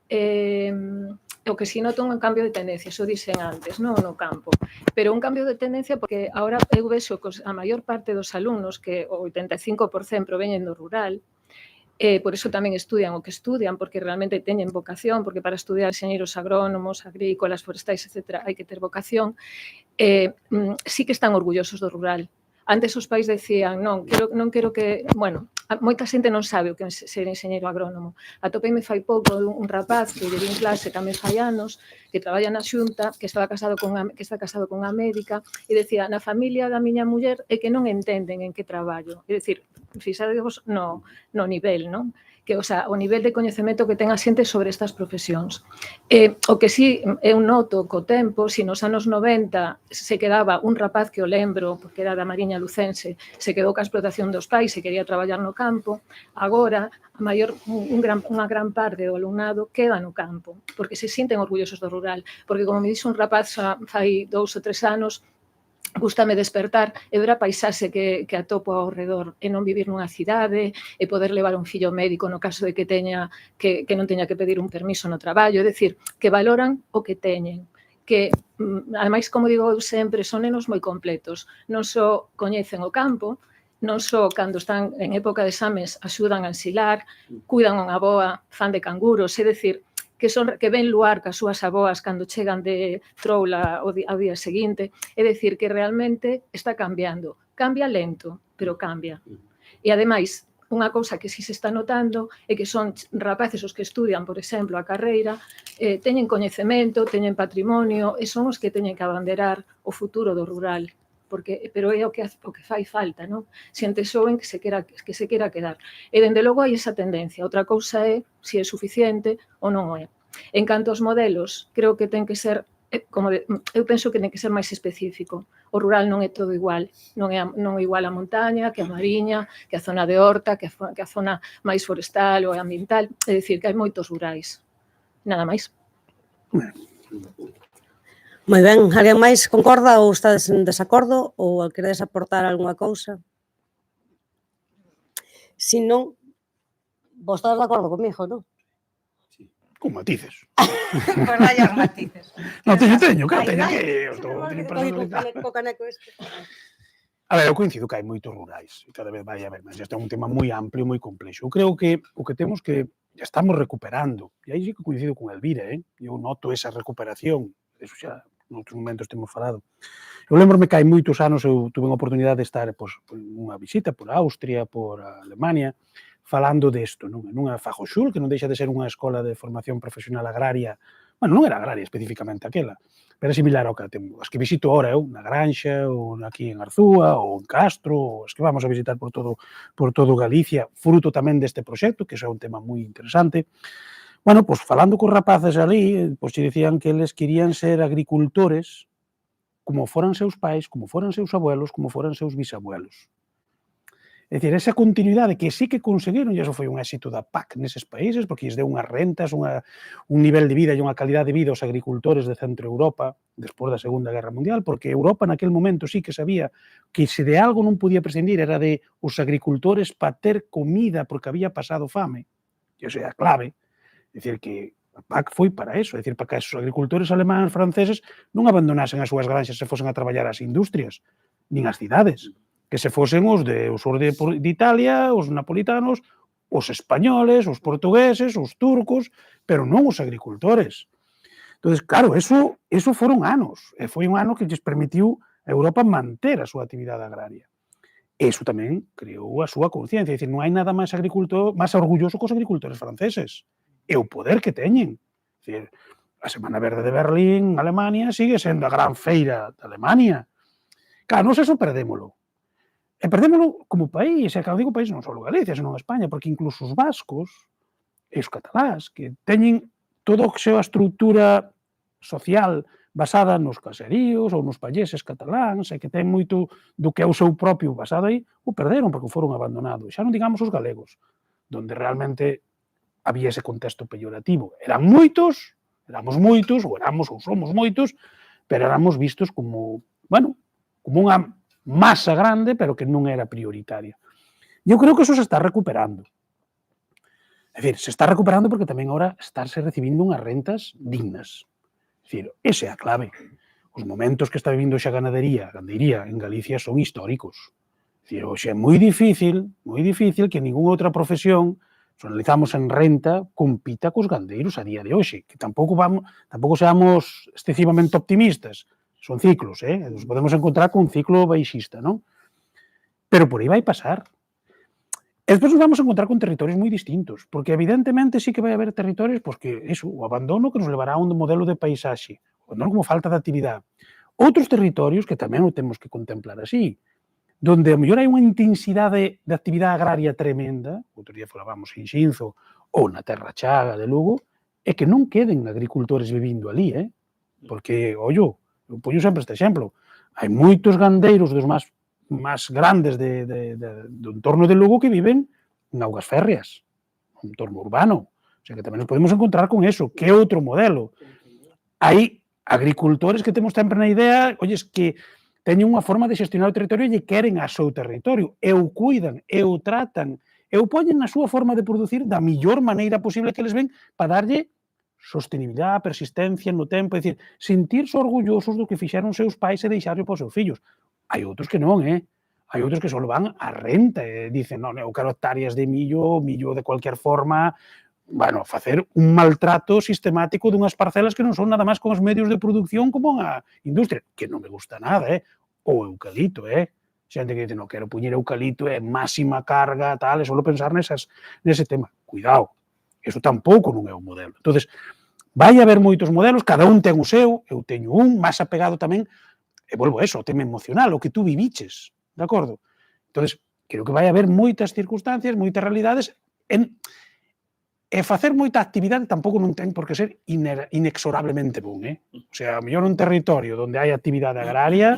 o que si noto un cambio de tendencia, iso dixen antes, non no campo, pero un cambio de tendencia porque agora eu vexo que a maior parte dos alumnos, que o 85% proveñen do rural, por iso tamén estudian o que estudian, porque realmente teñen vocación, porque para estudiar enxeñeiros agrónomos, agrícolas, forestais, etc., hai que ter vocación, sí que están orgullosos do rural. Antes os pais decían, non quero que... Bueno, moita xente non sabe o que é ser enxeñeiro agrónomo. Atopeime fai pouco un rapaz que lle vin clase tamén fai anos, que traballa na Xunta, que está casado con unha médica, e decía, na familia da miña muller é que non entenden en que traballo. É dicir, fixadevos no nivel, non? Que, o sea, o nivel de coñecemento que ten a xente sobre estas profesións. O que sí, eu noto co tempo, se nos anos 90 se quedaba un rapaz que o lembro, porque era da Mariña Lucense, se quedou ca explotación dos pais e quería traballar no campo, agora unha gran parte do alumnado queda no campo, porque se sinten orgullosos do rural, porque como me dixo un rapaz fai 2 ou 3 anos, gústame despertar e ver a paisaxe que atopo ao redor e non vivir nunha cidade e poder levar un fillo médico no caso de que non teña que pedir un permiso no traballo, é dicir, que valoran o que teñen, que, ademais, como digo eu sempre, son nenos moi completos, non só coñecen o campo, non só cando están en época de exames axudan a ensilar, cuidan unha avoa, fan de canguros, é dicir, que ven luar cas súas avoas cando chegan de troula ao día seguinte, é dicir, que realmente está cambiando. Cambia lento, pero cambia. E, ademais, unha cousa que si se está notando é que son rapaces os que estudian, por exemplo, a carreira, teñen coñecemento, teñen patrimonio, e son os que teñen que abanderar o futuro do rural. Pero é o que fai falta, non? Xente xoven que se quera quedar. E, dende logo, hai esa tendencia. Outra cousa é se é suficiente ou non é. En canto aos modelos, creo que ten que ser, eu penso que ten que ser máis específico. O rural non é todo igual. Non é igual a montaña, que a mariña, que a zona de horta, que a zona máis forestal ou ambiental. É dicir, que hai moitos rurais. Nada máis. Moi ben, alguén máis concorda ou estades en desacordo ou queredes aportar algunha cousa? Se non, vos estades de acordo comigo, non? Con matices. Pois vaya os matices. Non teño que teño personalidade. A ver, eu coincido que hai moitos rurais e cada vez vai haber máis. Este é un tema moi amplio, moi complexo. Eu creo que o que temos que ya estamos recuperando, e aí sí que coincido con Elvira, eu noto esa recuperación, eso xa noutros momentos temos falado. Eu lembro-me que hai moitos anos eu tuve a oportunidade de estar nunha visita por Austria, por Alemania, falando desto, nunha Fachhochschule, que non deixa de ser unha escola de formación profesional agraria, bueno, non era agraria especificamente aquela, pero é similar ao que temos. As que visito ahora eu, na Granxa, ou aquí en Arzúa, ou en Castro, ou as que vamos a visitar por todo Galicia, fruto tamén deste proxecto, que é un tema moi interesante. Bueno, pois falando cos rapaces ali, pois se dicían que eles querían ser agricultores como foran seus pais, como foran seus abuelos, como foran seus bisabuelos. É dicir, esa continuidade que sí que conseguiron, e iso foi un éxito da PAC neses países, porque lles deu unhas rentas, un nivel de vida e unha calidad de vida aos agricultores de Centro Europa despois da Segunda Guerra Mundial, porque Europa naquel momento sí que sabía que se de algo non podía prescindir era de os agricultores para ter comida porque había pasado fame. E iso é a clave. É dicir, que a PAC foi para eso, é dicir, para que os agricultores alemáns franceses non abandonasen as súas granxas e fosen a traballar ás industrias, nin ás cidades. que se fosen os do sur de Italia, os napolitanos, os españoles, os portugueses, os turcos, pero non os agricultores. Entón, claro, eso foron anos, e foi un ano que lles permitiu a Europa manter a súa actividade agraria. Eso tamén creou a súa conciencia, é dicir, non hai nada máis orgulloso que os agricultores franceses, e o poder que teñen. É dicir, a Semana Verde de Berlín, Alemania, sigue sendo a gran feira de Alemania. Claro, non se eso perdémolo. E perdémolo como país, e cando digo país non só Galicia, senón España, porque incluso os vascos e os catalás, que teñen toda a súa estrutura social basada nos caseríos ou nos palleses cataláns, e que ten moito do que é o seu propio basado aí, o perderon porque foron abandonados. Xa non digamos os galegos, donde realmente había ese contexto peyorativo. Éramos moitos, ou somos moitos, pero éramos vistos como, bueno, como unha masa grande, pero que non era prioritaria. Eu creo que eso se está recuperando. É dicir, se está recuperando porque tamén agora estarse recibindo unhas rentas dignas. É dicir, esa é a clave. Os momentos que está vivindo xa a gandeiría en Galicia son históricos. É dicir, hoxe é moi difícil que ninguna outra profesión, se analizamos en renta, compita cos gandeiros a día de hoxe, que tampouco seamos excesivamente optimistas. Son ciclos, nos podemos encontrar con un ciclo baixista, non? Pero por aí vai pasar. E despois nos vamos a encontrar con territorios moi distintos, porque evidentemente sí que vai haber territorios que, o abandono que nos levará a un modelo de paisaxe, o abandono como falta de actividade. Outros territorios que tamén o temos que contemplar así, donde a mellor hai unha intensidade de actividade agraria tremenda, outro día falábamos en Xinzo ou na Terra Chaga de Lugo, e que non queden agricultores vivindo ali, porque, ollo, eu poño sempre este exemplo, hai moitos gandeiros dos máis grandes do entorno de Lugo que viven en augas férreas, un entorno urbano. O sea, que tamén nos podemos encontrar con eso. Que outro modelo? Hai agricultores que temos sempre na idea, olles, que teñen unha forma de xestionar o territorio e queren a seu territorio, e o cuidan, e o tratan, e o poñen na súa forma de producir da millor maneira posible que les ven para darlle sostenibilidade, persistencia no tempo, é dicir, sentirse orgullosos do que fixeron os seus pais e deixarlo para os seus fillos. Hai outros que non, hai outros que só van a renta e dicen, non, eu quero hectáreas de millo de cualquier forma, bueno, facer un maltrato sistemático dunhas parcelas que non son nada máis con os medios de producción como a industria, que non me gusta nada, ou eucalipto, xente que dice, non, quero puñer eucalipto, máxima carga, tal, e só pensar nese tema. Cuidado, eso tampouco non é un modelo. Entonces, vai haber moitos modelos, cada un ten o seu, eu teño un, máis apegado tamén, e volvo a eso, o tema emocional, o que tú viviches, de acordo? Entonces, creo que vai haber moitas circunstancias, moitas realidades, e facer moita actividade tampouco non ten por que ser inexorablemente bon, O sea, a mellor un territorio onde hai actividade agraria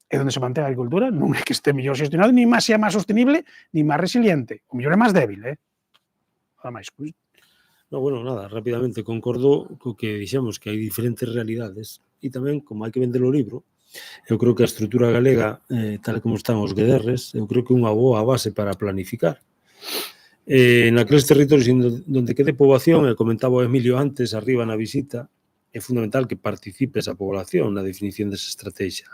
e onde se mantén a agricultura non é que este mellor xestionado, ni máis sea máis sostenible, ni máis resiliente. O mellor é máis débil, Nada máis. No, bueno, nada, rápidamente concordo co que dixemos, que hai diferentes realidades e tamén, como hai que vender o libro, eu creo que a estrutura galega, tal como están os GDRs, eu creo que é unha boa base para planificar. Naqueles territorios onde quede poboación, e comentaba o Emilio antes, arriba na visita, é fundamental que participe esa población na definición desa estrategia.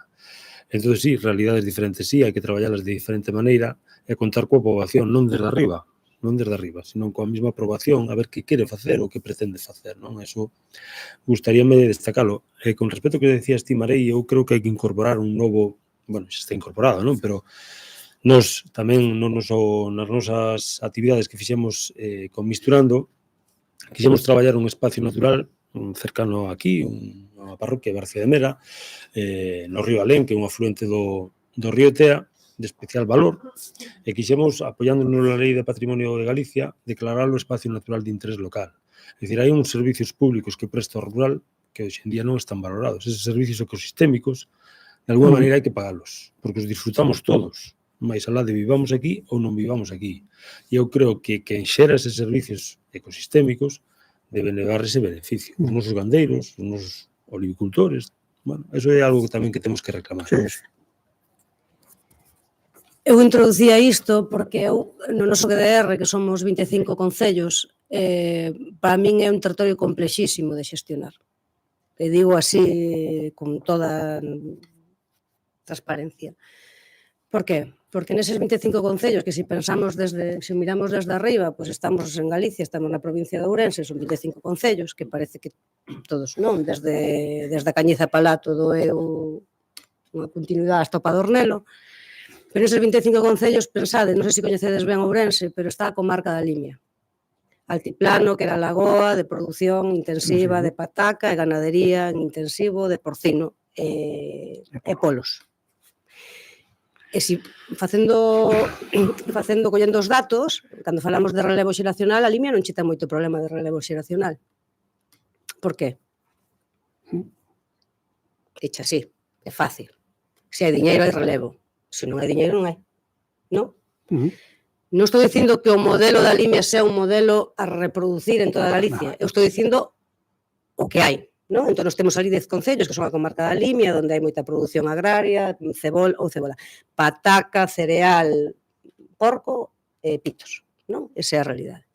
Entón, sí, realidades diferentes, sí, hai que traballarlas de diferente maneira e contar coa poboación, non desde arriba, senón coa mesma aprobación, a ver que quere facer ou que pretende facer, non? Eso gustaríame destacalo. Con respecto ao que decías ti, Marei, eu creo que hai que incorporar un novo, bueno, xa está incorporado, non? Pero nós tamén nas nosas actividades que fixemos con Misturando, quixemos traballar un espacio natural cercano aquí, unha parroquia de Barcia de Mera, no río Alén, que é un afluente do río Tea, de especial valor, e quixemos, apoiándonos na Lei de Patrimonio de Galicia, declarar o espacio natural de interés local. É dicir, hai uns servicios públicos que presta o rural que hoxe en día non están valorados. Eses servicios ecosistémicos, de alguma maneira hai que pagalos, porque os disfrutamos todos, máis alá de vivamos aquí ou non vivamos aquí. E eu creo que quen xera eses servicios ecosistémicos debe negar ese beneficio. Os nosos gandeiros, os nosos olivicultores, bueno, eso é algo que tamén que temos que reclamar. Eu introducía isto porque eu, no noso GDR, que somos 25 concellos, para min é un territorio complexísimo de xestionar. E digo así con toda transparencia. Por que? Porque neses 25 concellos que se pensamos se miramos desde arriba, pois estamos en Galicia, estamos na provincia de Ourense, son 25 concellos, que parece que todos non, desde a Cañiza Palá todo é unha continuidade hasta o Padornelo, pero eses 25 concellos, pensade, non sei se coñecedes ben Ourense, pero está a comarca da Limia. Altiplano, que era lagoa de produción intensiva de pataca e ganadería en intensivo de porcino e polos. E si collendo os datos, cando falamos de relevo xeracional, a Limia non che ten moito problema de relevo xeracional. Por qué? Dicha así, é fácil. Se hai diñeiro hai relevo, se non hai diñeiro non hai. Non? Non estou dicindo que o modelo da Limia sea un modelo a reproducir en toda Galicia, eu estou dicindo o que hai. Non? Entón, nos temos ali 10 concellos que son a comarca da Limia, onde hai moita produción agraria, cebola, pataca, cereal, porco e pitos. Non? Esa é a realidade.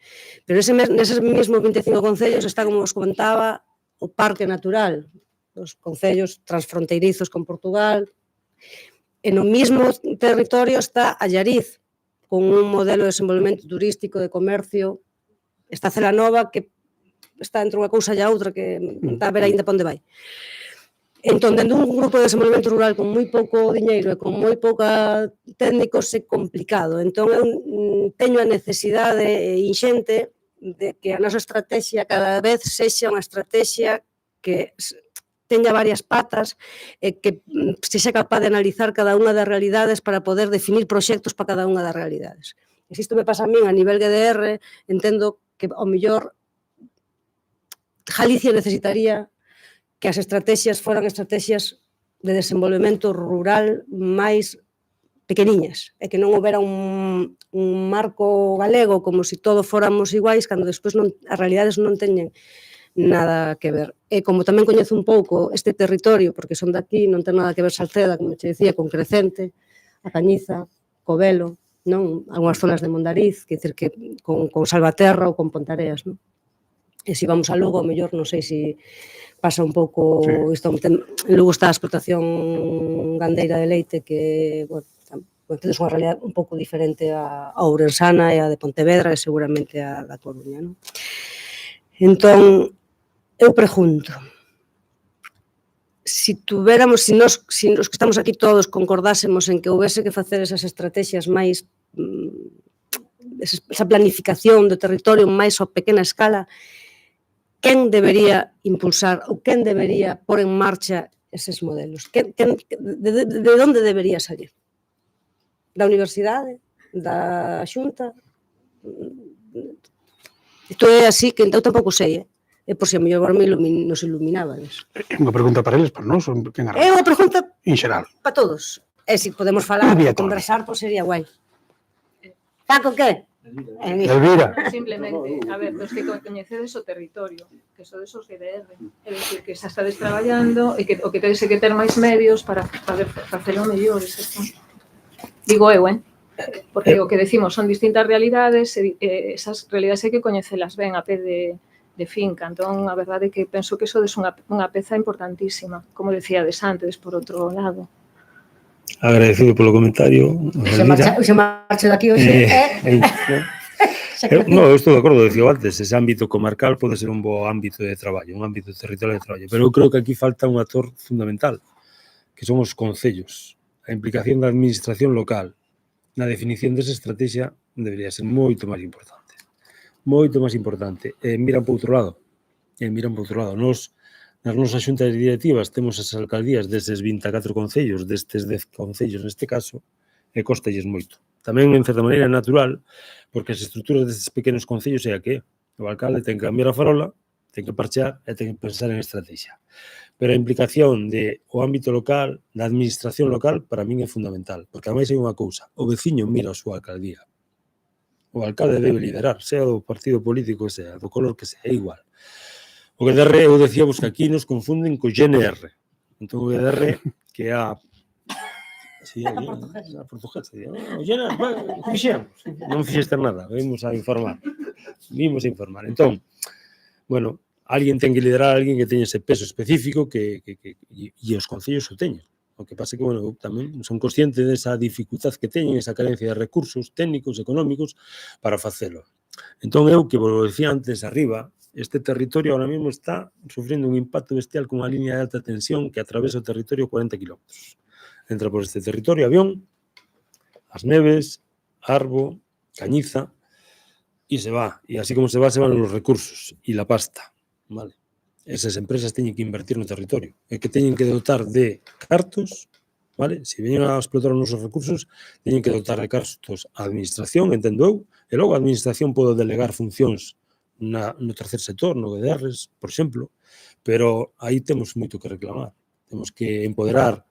Pero neses mesmos 25 concellos está, como vos comentaba, o parque natural, os concellos transfronteirizos con Portugal, e no mesmo territorio está Allariz, con un modelo de desenvolvemento turístico, de comercio, está Celanova, que está entre unha cousa e a outra que está a ver ainda para onde vai. Entón, dentro un grupo de desenvolvemento rural con moi pouco diñeiro e con moi pouca técnicos é complicado. Entón, eu teño a necesidade inxente de que a nosa estrategia cada vez sexa unha estrategia que teña varias patas e que sexa capaz de analizar cada unha das realidades para poder definir proxectos para cada unha das realidades. E se isto me pasa a min a nivel GDR, entendo que ao mellor Galicia necesitaría que as estrategias foran estrategias de desenvolvemento rural máis pequeniñas e que non houbera un marco galego como se todos fóramos iguais cando despois as realidades non teñen nada que ver. E como tamén coñezo un pouco este territorio, porque son daqui, non ten nada que ver Salceda, como te dicía, con Crecente, a Cañiza, Covelo, non? Algúnas zonas de Mondariz, que decir que con Salvaterra ou con Pontareas, non? E se vamos a Lugo, ao mellor, non sei se pasa un pouco isto. En Lugo está a explotación gandeira de leite que, bueno, tedes unha realidade un pouco diferente a ourensana e a de Pontevedra e seguramente a da Coruña, non? Entón, eu pregunto, se nos que estamos aquí todos concordásemos en que houbese que facer esas estrategias máis, esa planificación do territorio máis a pequena escala, quen debería impulsar ou quen debería pôr en marcha eses modelos? De onde debería salir? Da universidade? Da xunta? Isto é así que eu tampouco sei, é por se a mellor nos iluminabades. É unha pregunta para eles, para nós? É unha pregunta en xeral. Para todos. E se podemos falar e conversar, pois sería guai. Paco, que? Elvira. Simplemente, a ver, dos que coñecedes o territorio, que sodes os GDR, é dicir, que xa estades traballando e que o que tedes que ter máis medios para facelo mellor. Digo eu, porque o que decimos son distintas realidades e esas realidades hai que coñecelas ben a pé de finca. Entón, a verdade é que penso que sodes unha peza importantísima, como decíades antes, por outro lado. Agradecido polo comentario. Se marcha daqui hoxe. Non, eu estou de acordo, decía antes, ese ámbito comarcal pode ser un bo ámbito de traballo, un ámbito territorial de traballo, pero eu creo que aquí falta un actor fundamental, que son os concellos. A implicación da administración local na definición desa estrategia debería ser moito máis importante. Moito máis importante. E miran para outro lado. Nos, nas nosas xuntas directivas, temos as alcaldías destes 24 concellos, destes 10 concellos neste caso, e costelles moito. Tamén, en certa maneira, é natural, porque as estruturas destes pequenos concellos é a que o alcalde ten que cambiar a farola, ten que parchear e ten que pensar en estrategia. Pero a implicación do ámbito local, da administración local, para min é fundamental, porque ademais hai unha cousa, o veciño mira a súa alcaldía. O alcalde debe liderar, sea do partido político, sea do color que sea, é igual. O GDR, eu decíamos que aquí nos confunden co GNR. Entón, o GDR, que é a... Sí, a portuguesa. O GNR, fixemos. Non fixeste nada, vimos a informar. Entón, bueno, alguén ten que liderar a alguén que teña ese peso específico e os concellos o teñen. O que pasa que, bueno, eu tamén son consciente desa dificultad que teñen, esa carencia de recursos técnicos, económicos, para facelo. Entón, eu, que vos decía antes arriba, este territorio ahora mesmo está sufrindo un impacto bestial cunha línea de alta tensión que atravesa o territorio 40 kilómetros. Entra por este territorio avión, As Neves, Arbo, Cañiza, e se va. E así como se van os recursos e la pasta. Vale. Esas empresas teñen que invertir no territorio e que teñen que dotar de cartos, vale? Se veñen a explotar os nosos recursos, teñen que dotar de cartos a administración, entendo eu, e logo a administración pode delegar funcións no tercer sector, no GDRs, por exemplo, pero aí temos moito que reclamar. Temos que empoderar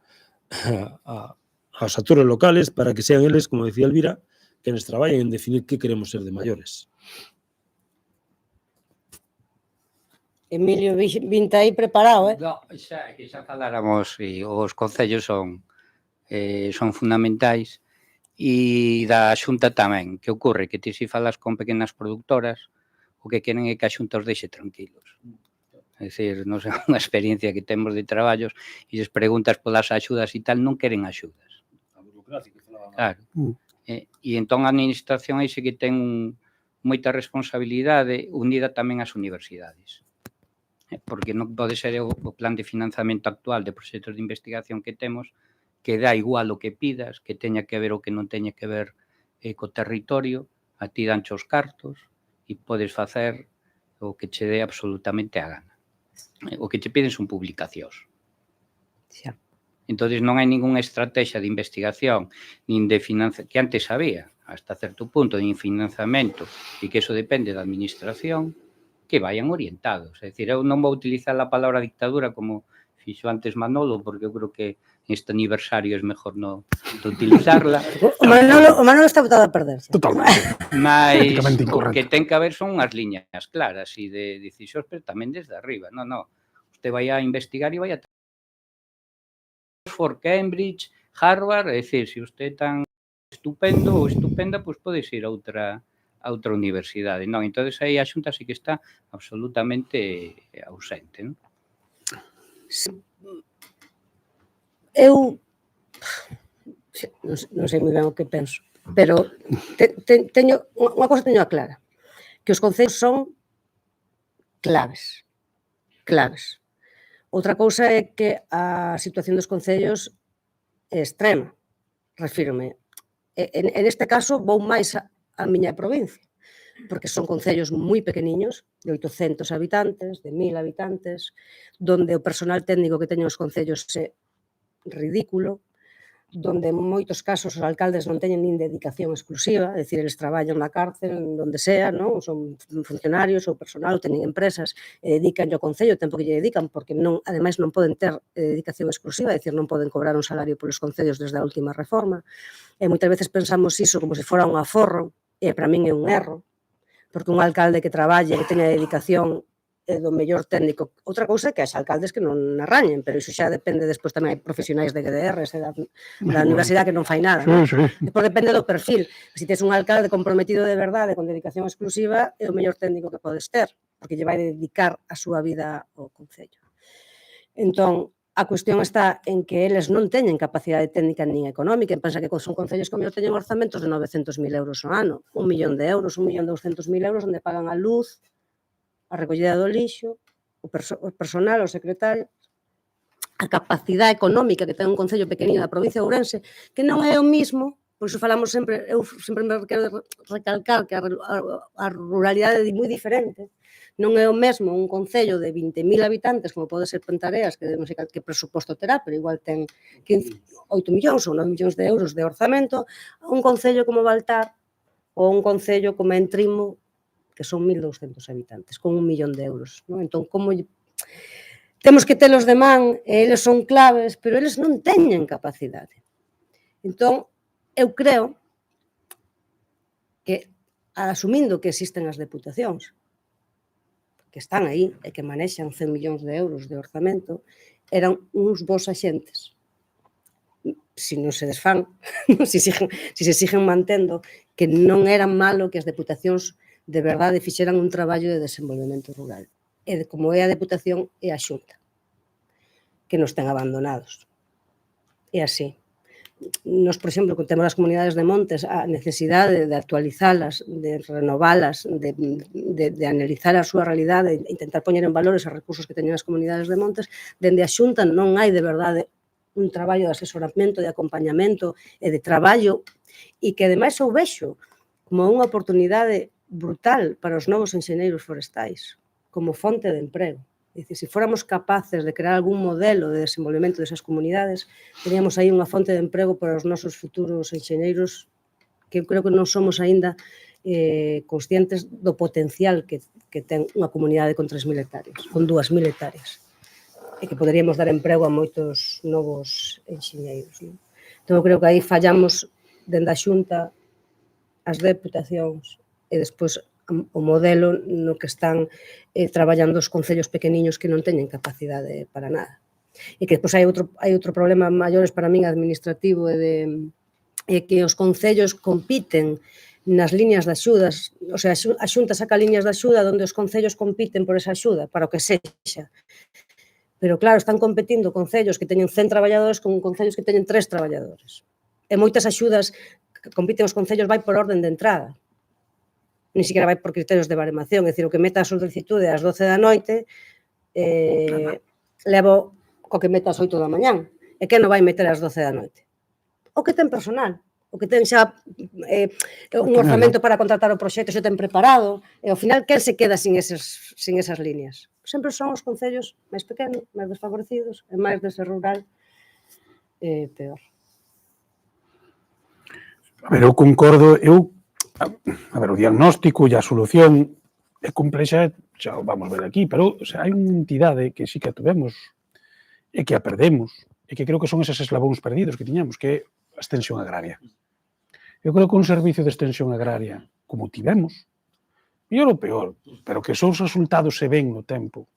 aos actores locales para que sean eles, como decía Elvira, que nos traballen en definir que queremos ser de maiores. Emilio, vinte aí preparado, eh? No, xa faláramos, e os concellos son fundamentais, e da Xunta tamén. Que ocorre? Que ti si falas con pequenas productoras, o que queren é que a Xunta os deixe tranquilos. É dicir, non sei, unha experiencia que temos de traballos e les preguntas polas axudas e tal, non queren axudas. A burocracia que falaban. Claro. E entón a administración aí sí que ten moita responsabilidade unida tamén ás universidades. Porque non pode ser o plan de financiamento actual de proxectos de investigación que temos, que dá igual o que pidas, que teña que ver o que non teña que ver co territorio, a ti danche os cartos e podes facer o que che dé absolutamente a gana. O que che piden son publicacións. Xa. Entón, non hai ningunha estrategia de investigación nin de financiación, que antes había, hasta certo punto, de financiamento, e que eso depende da administración, que vayan orientados. É dicir, eu non vou utilizar a palabra dictadura como fixo antes Manolo, porque eu creo que este aniversario é mejor non utilizarla. O Manolo está botado a perder. Totalmente. Mas Políticamente o incorrecto. que ten que haber son unhas liñas claras e de decisións, pero tamén desde arriba. Non. Usted vai a investigar e vai a Oxford, Cambridge, Harvard, é dicir, se usted é tan estupendo ou estupenda, pois pode ir a outra universidade. Non, entón aí a Xunta sí que está absolutamente ausente, non? Eu non sei moi ben o que penso, pero teño unha cosa teño a clara, que os concellos son claves. Outra cousa é que a situación dos concellos é extrema, refírome. En este caso vou máis a miña provincia, porque son concellos moi pequeniños, de 800 habitantes, de 1000 habitantes, donde o personal técnico que teñen os concellos é ridículo, donde en moitos casos os alcaldes non teñen nin dedicación exclusiva, é dicir, eles traballan na cárcel, donde sea, non? Son funcionarios ou personal, ou teñen empresas, e dedicanlle ao concello o tempo que lle dedican, porque non, ademais non poden ter dedicación exclusiva, é dicir, non poden cobrar un salario polos concellos desde a última reforma, e moitas veces pensamos iso como se fora un aforro, e para min é un erro, porque un alcalde que traballe, que teña dedicación do mellor técnico. Outra cousa é que haxa alcaldes que non arrañen, pero iso xa depende, despois tamén hai profesionais de GDRs e da universidade que non fai nada. Sí. Despois depende do perfil. Se tes un alcalde comprometido de verdade, con dedicación exclusiva, é o mellor técnico que podes ter, porque lle vai dedicar a súa vida ao concello. Entón, a cuestión está en que eles non teñen capacidade técnica nin económica, pensa que son concellos que mellor teñen orzamentos de 900.000 euros ao ano, 1 millón de euros, 1.200.000 euros, onde pagan a luz, a recollida do lixo, o personal, o secretario, a capacidade económica que ten un concello pequeniño da provincia de Ourense, que non é o mismo, por iso falamos sempre, eu sempre me quero recalcar que a ruralidade é moi diferente, non é o mesmo un concello de 20.000 habitantes, como pode ser Pontareas, que non sei que presuposto terá, pero igual ten 8 millóns ou 9 millóns de euros de orzamento, un concello como Baltar ou un concello como Entrimo, que son 1.200 habitantes, con 1 millón de euros. Non? Entón, como temos que telos de man, e eles son claves, pero eles non teñen capacidade. Entón, eu creo que, asumindo que existen as deputacións, que están aí e que manexan 100 millóns de euros de orzamento, eran uns bons axentes. Si non se desfán, si se siguen mantendo, que non eran malo que as deputacións de verdade fixeran un traballo de desenvolvemento rural. E como é a Deputación e a Xunta, que nos ten abandonados. é así. Nos, por exemplo, que temos as comunidades de montes, a necesidade de actualizalas, de renovalas, de analizar a súa realidade, de intentar poñer en valor esos recursos que teñen as comunidades de montes, dende a Xunta non hai de verdade un traballo de asesoramento, de acompañamento e de traballo, e que ademais eu vexo como unha oportunidade brutal para os novos enxeneiros forestais, como fonte de emprego. É dicir, se fóramos capaces de crear algún modelo de desenvolvemento desas comunidades, teríamos aí unha fonte de emprego para os nosos futuros enxeneiros que eu creo que non somos aínda conscientes do potencial que ten unha comunidade con 3.000 hectáreas, con 2.000 hectáreas, e que poderíamos dar emprego a moitos novos enxeneiros. Non? Entón, eu creo que aí fallamos dende a Xunta, as deputacións e despois o modelo no que están traballando os concellos pequeniños que non teñen capacidade para nada. E que despois hai outro problema maiores para min administrativo é que os concellos compiten nas liñas de axudas, o sea, a Xunta saca liñas de axuda onde os concellos compiten por esa axuda, para o que sexa. Pero claro, están competindo concellos que teñen 100 traballadores con concellos que teñen 3 traballadores. E moitas axudas que compiten os concellos vai por orden de entrada. Ni siquiera vai por criterios de baremación, é dicir, o que meta a solicitude ás 12 da noite levo o que meta ás 8 da mañán. E que non vai meter ás 12 da noite? O que ten personal, o que ten xa un orzamento para contratar o proxecto, xa ten preparado, e ao final, quen se queda sin esas líneas? Sempre son os concellos máis pequenos, máis desfavorecidos, e máis dese rural, peor. A ver, eu concordo, a ver, o diagnóstico e a solución é complexa, xa o vamos ver aquí, pero o sea, hai unha entidade que sí que a tuvemos e que a perdemos, e que creo que son eses eslabóns perdidos que tiñamos, que é a extensión agraria. Eu creo que un servicio de extensión agraria, como tivemos, mellor ou peor, pero que os resultados se ven no tempo,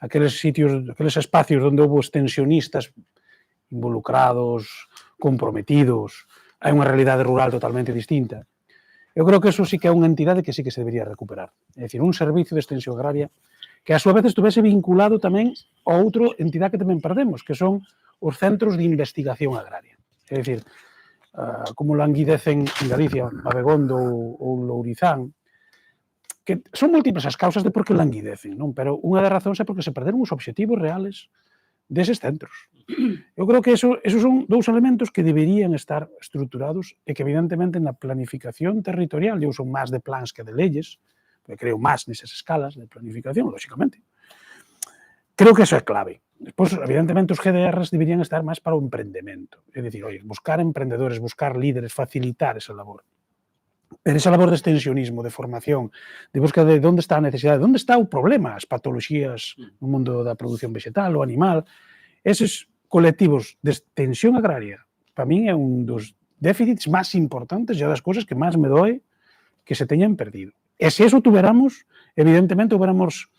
aqueles sitios, aqueles espacios onde houve extensionistas involucrados, comprometidos, hai unha realidade rural totalmente distinta. Eu creo que eso sí que é unha entidade que sí que se debería recuperar. É dicir, un servicio de extensión agraria que a súa vez estuvese vinculado tamén a outra entidade que tamén perdemos, que son os centros de investigación agraria. É dicir, como languidecen en Galicia, Abegondo ou Lourizán, que son múltiples as causas de por que languidecen, non? Pero unha das razóns é porque se perderon os obxectivos reales deses centros. Eu creo que esos son dous elementos que deberían estar estruturados e que evidentemente na planificación territorial, eu son máis de plans que de leyes, porque creo máis nesas escalas de planificación, lóxicamente. Creo que eso é clave. Despois, evidentemente, os GDRs deberían estar máis para o emprendemento. É dicir, buscar emprendedores, buscar líderes, facilitar esa labor. Pero esa labor de extensionismo, de formación, de busca de onde está a necesidade, onde está o problema, as patoloxías no mundo da produción vegetal ou animal, eses colectivos de extensión agraria, para min é un dos déficits máis importantes e das cousas que máis me doe que se teñan perdido. E se eso tuveramos, evidentemente, huberamos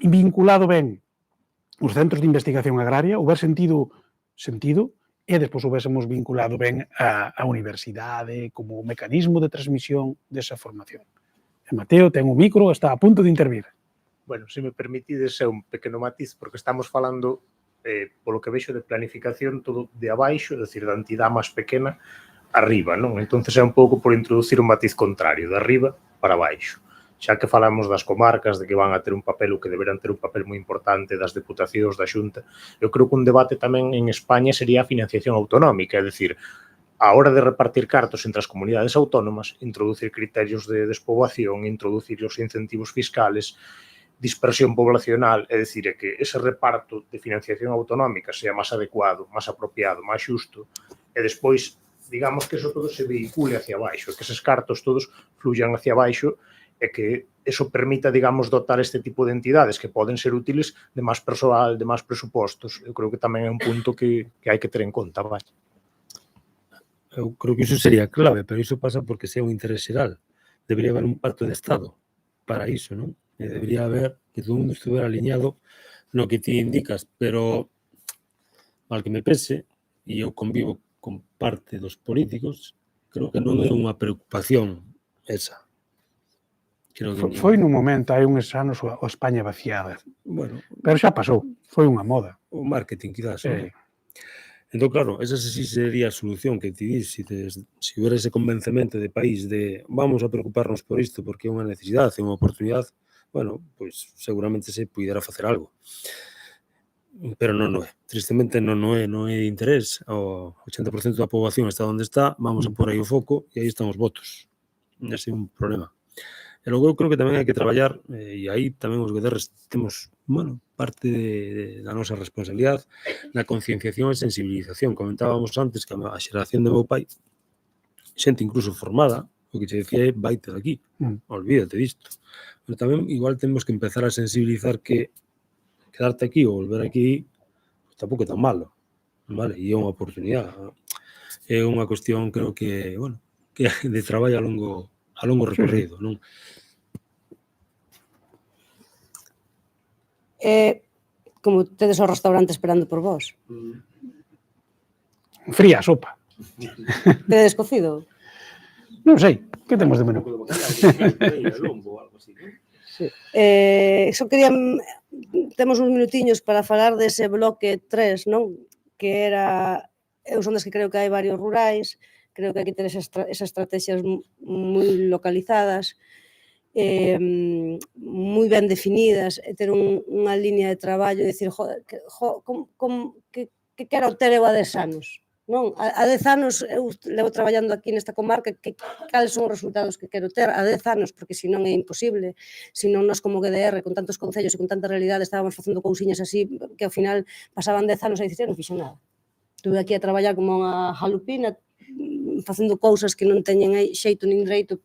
vinculado ben os centros de investigación agraria, houber sentido, e despois houvésemos vinculado ben a universidade como mecanismo de transmisión desa formación. E Mateo ten un micro, está a punto de intervir. Bueno, se me permitides, é un pequeno matiz, porque estamos falando, polo que vexo, de planificación todo de abaixo, é dicir, da entidade máis pequena arriba, non? Entón, é un pouco por introducir un matiz contrario, de arriba para abaixo. Xa que falamos das comarcas, de que van a ter un papel ou que deberán ter un papel moi importante das deputacións da Xunta, eu creo que un debate tamén en España sería a financiación autonómica, é dicir, a hora de repartir cartos entre as comunidades autónomas, introducir criterios de despoboación, introducir os incentivos fiscales, dispersión poblacional, é dicir, que ese reparto de financiación autonómica sea máis adecuado, máis apropiado, máis xusto, e despois, digamos que eso todo se vehicule hacia baixo, que eses cartos todos fluyan hacia baixo, e que eso permita, digamos, dotar este tipo de entidades que poden ser útiles de máis persoal, de máis presupostos. Eu creo que tamén é un punto que hai que ter en conta. Vai. Eu creo que iso sería clave, pero iso pasa porque sea un interés xeral. Debería haber un pacto de Estado para iso, non? E debería haber que todo mundo estuviera alineado no que ti indicas, pero mal que me pese, e eu convivo con parte dos políticos, creo que non é unha preocupación esa. Foi nun momento, hai uns anos, a España vaciada. Bueno, pero xa pasou, foi unha moda. O marketing, quizás. Entón, claro, esa sí sería a solución que ti dis, se hubiera ese convencemento de país de vamos a preocuparnos por isto porque é unha necesidade, é unha oportunidade, bueno, pois seguramente se puidera facer algo. Pero non é. Tristemente non é de interés. O 80% da poboación está onde está, vamos a por aí o foco e aí están os votos. Ese é un problema. E logo eu creo que tamén hai que traballar, e aí tamén os GDRs temos, bueno, parte da nosa responsabilidade na concienciación e sensibilización. Comentábamos antes que a xeración de meu pai, xente incluso formada, o que che decía é vaite de aquí, olvídate disto. Pero tamén igual temos que empezar a sensibilizar que quedarte aquí ou volver aquí pues, tampouco é tan malo, vale? E é unha oportunidade. É unha cuestión, creo que, bueno, que de traballo a longo recorrido, non? Como tedes o restaurante esperando por vos. Fría a sopa. Tedes cocido? Non sei, que temos de menú? Sí. Só quería... Temos uns minutiños para falar dese bloque 3, non? Que era... Eu son das que creo que hai varios rurais, creo que hai que ter esas estrategias moi localizadas, moi ben definidas, e ter unha línea de traballo e dicir, que quero ter eu a 10 anos? Non? A 10 anos eu levo traballando aquí nesta comarca, cales son os resultados que quero ter a 10 anos, porque senón é imposible, senón nós como GDR, con tantos concellos e con tanta realidade, estábamos facendo cousiñas así, que ao final pasaban 10 anos e dicir, non fixo nada. Estuve aquí a traballar como unha jalupina, facendo cousas que non teñen xeito nin dereito,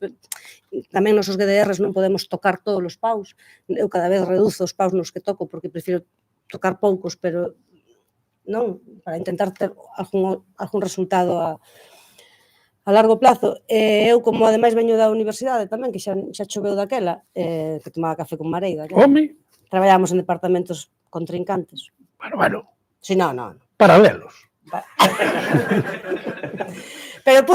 tamén nos os GDRs non podemos tocar todos os paus, eu cada vez reduzo os paus nos que toco, porque prefiro tocar poucos, pero non, para intentar ter algún resultado a largo plazo. Eu, como ademais veño da universidade tamén, que xa choveu daquela, que tomaba café con Mareida. Home, Traballamos en departamentos contrincantes. bueno, Si, non. paralelos. Pero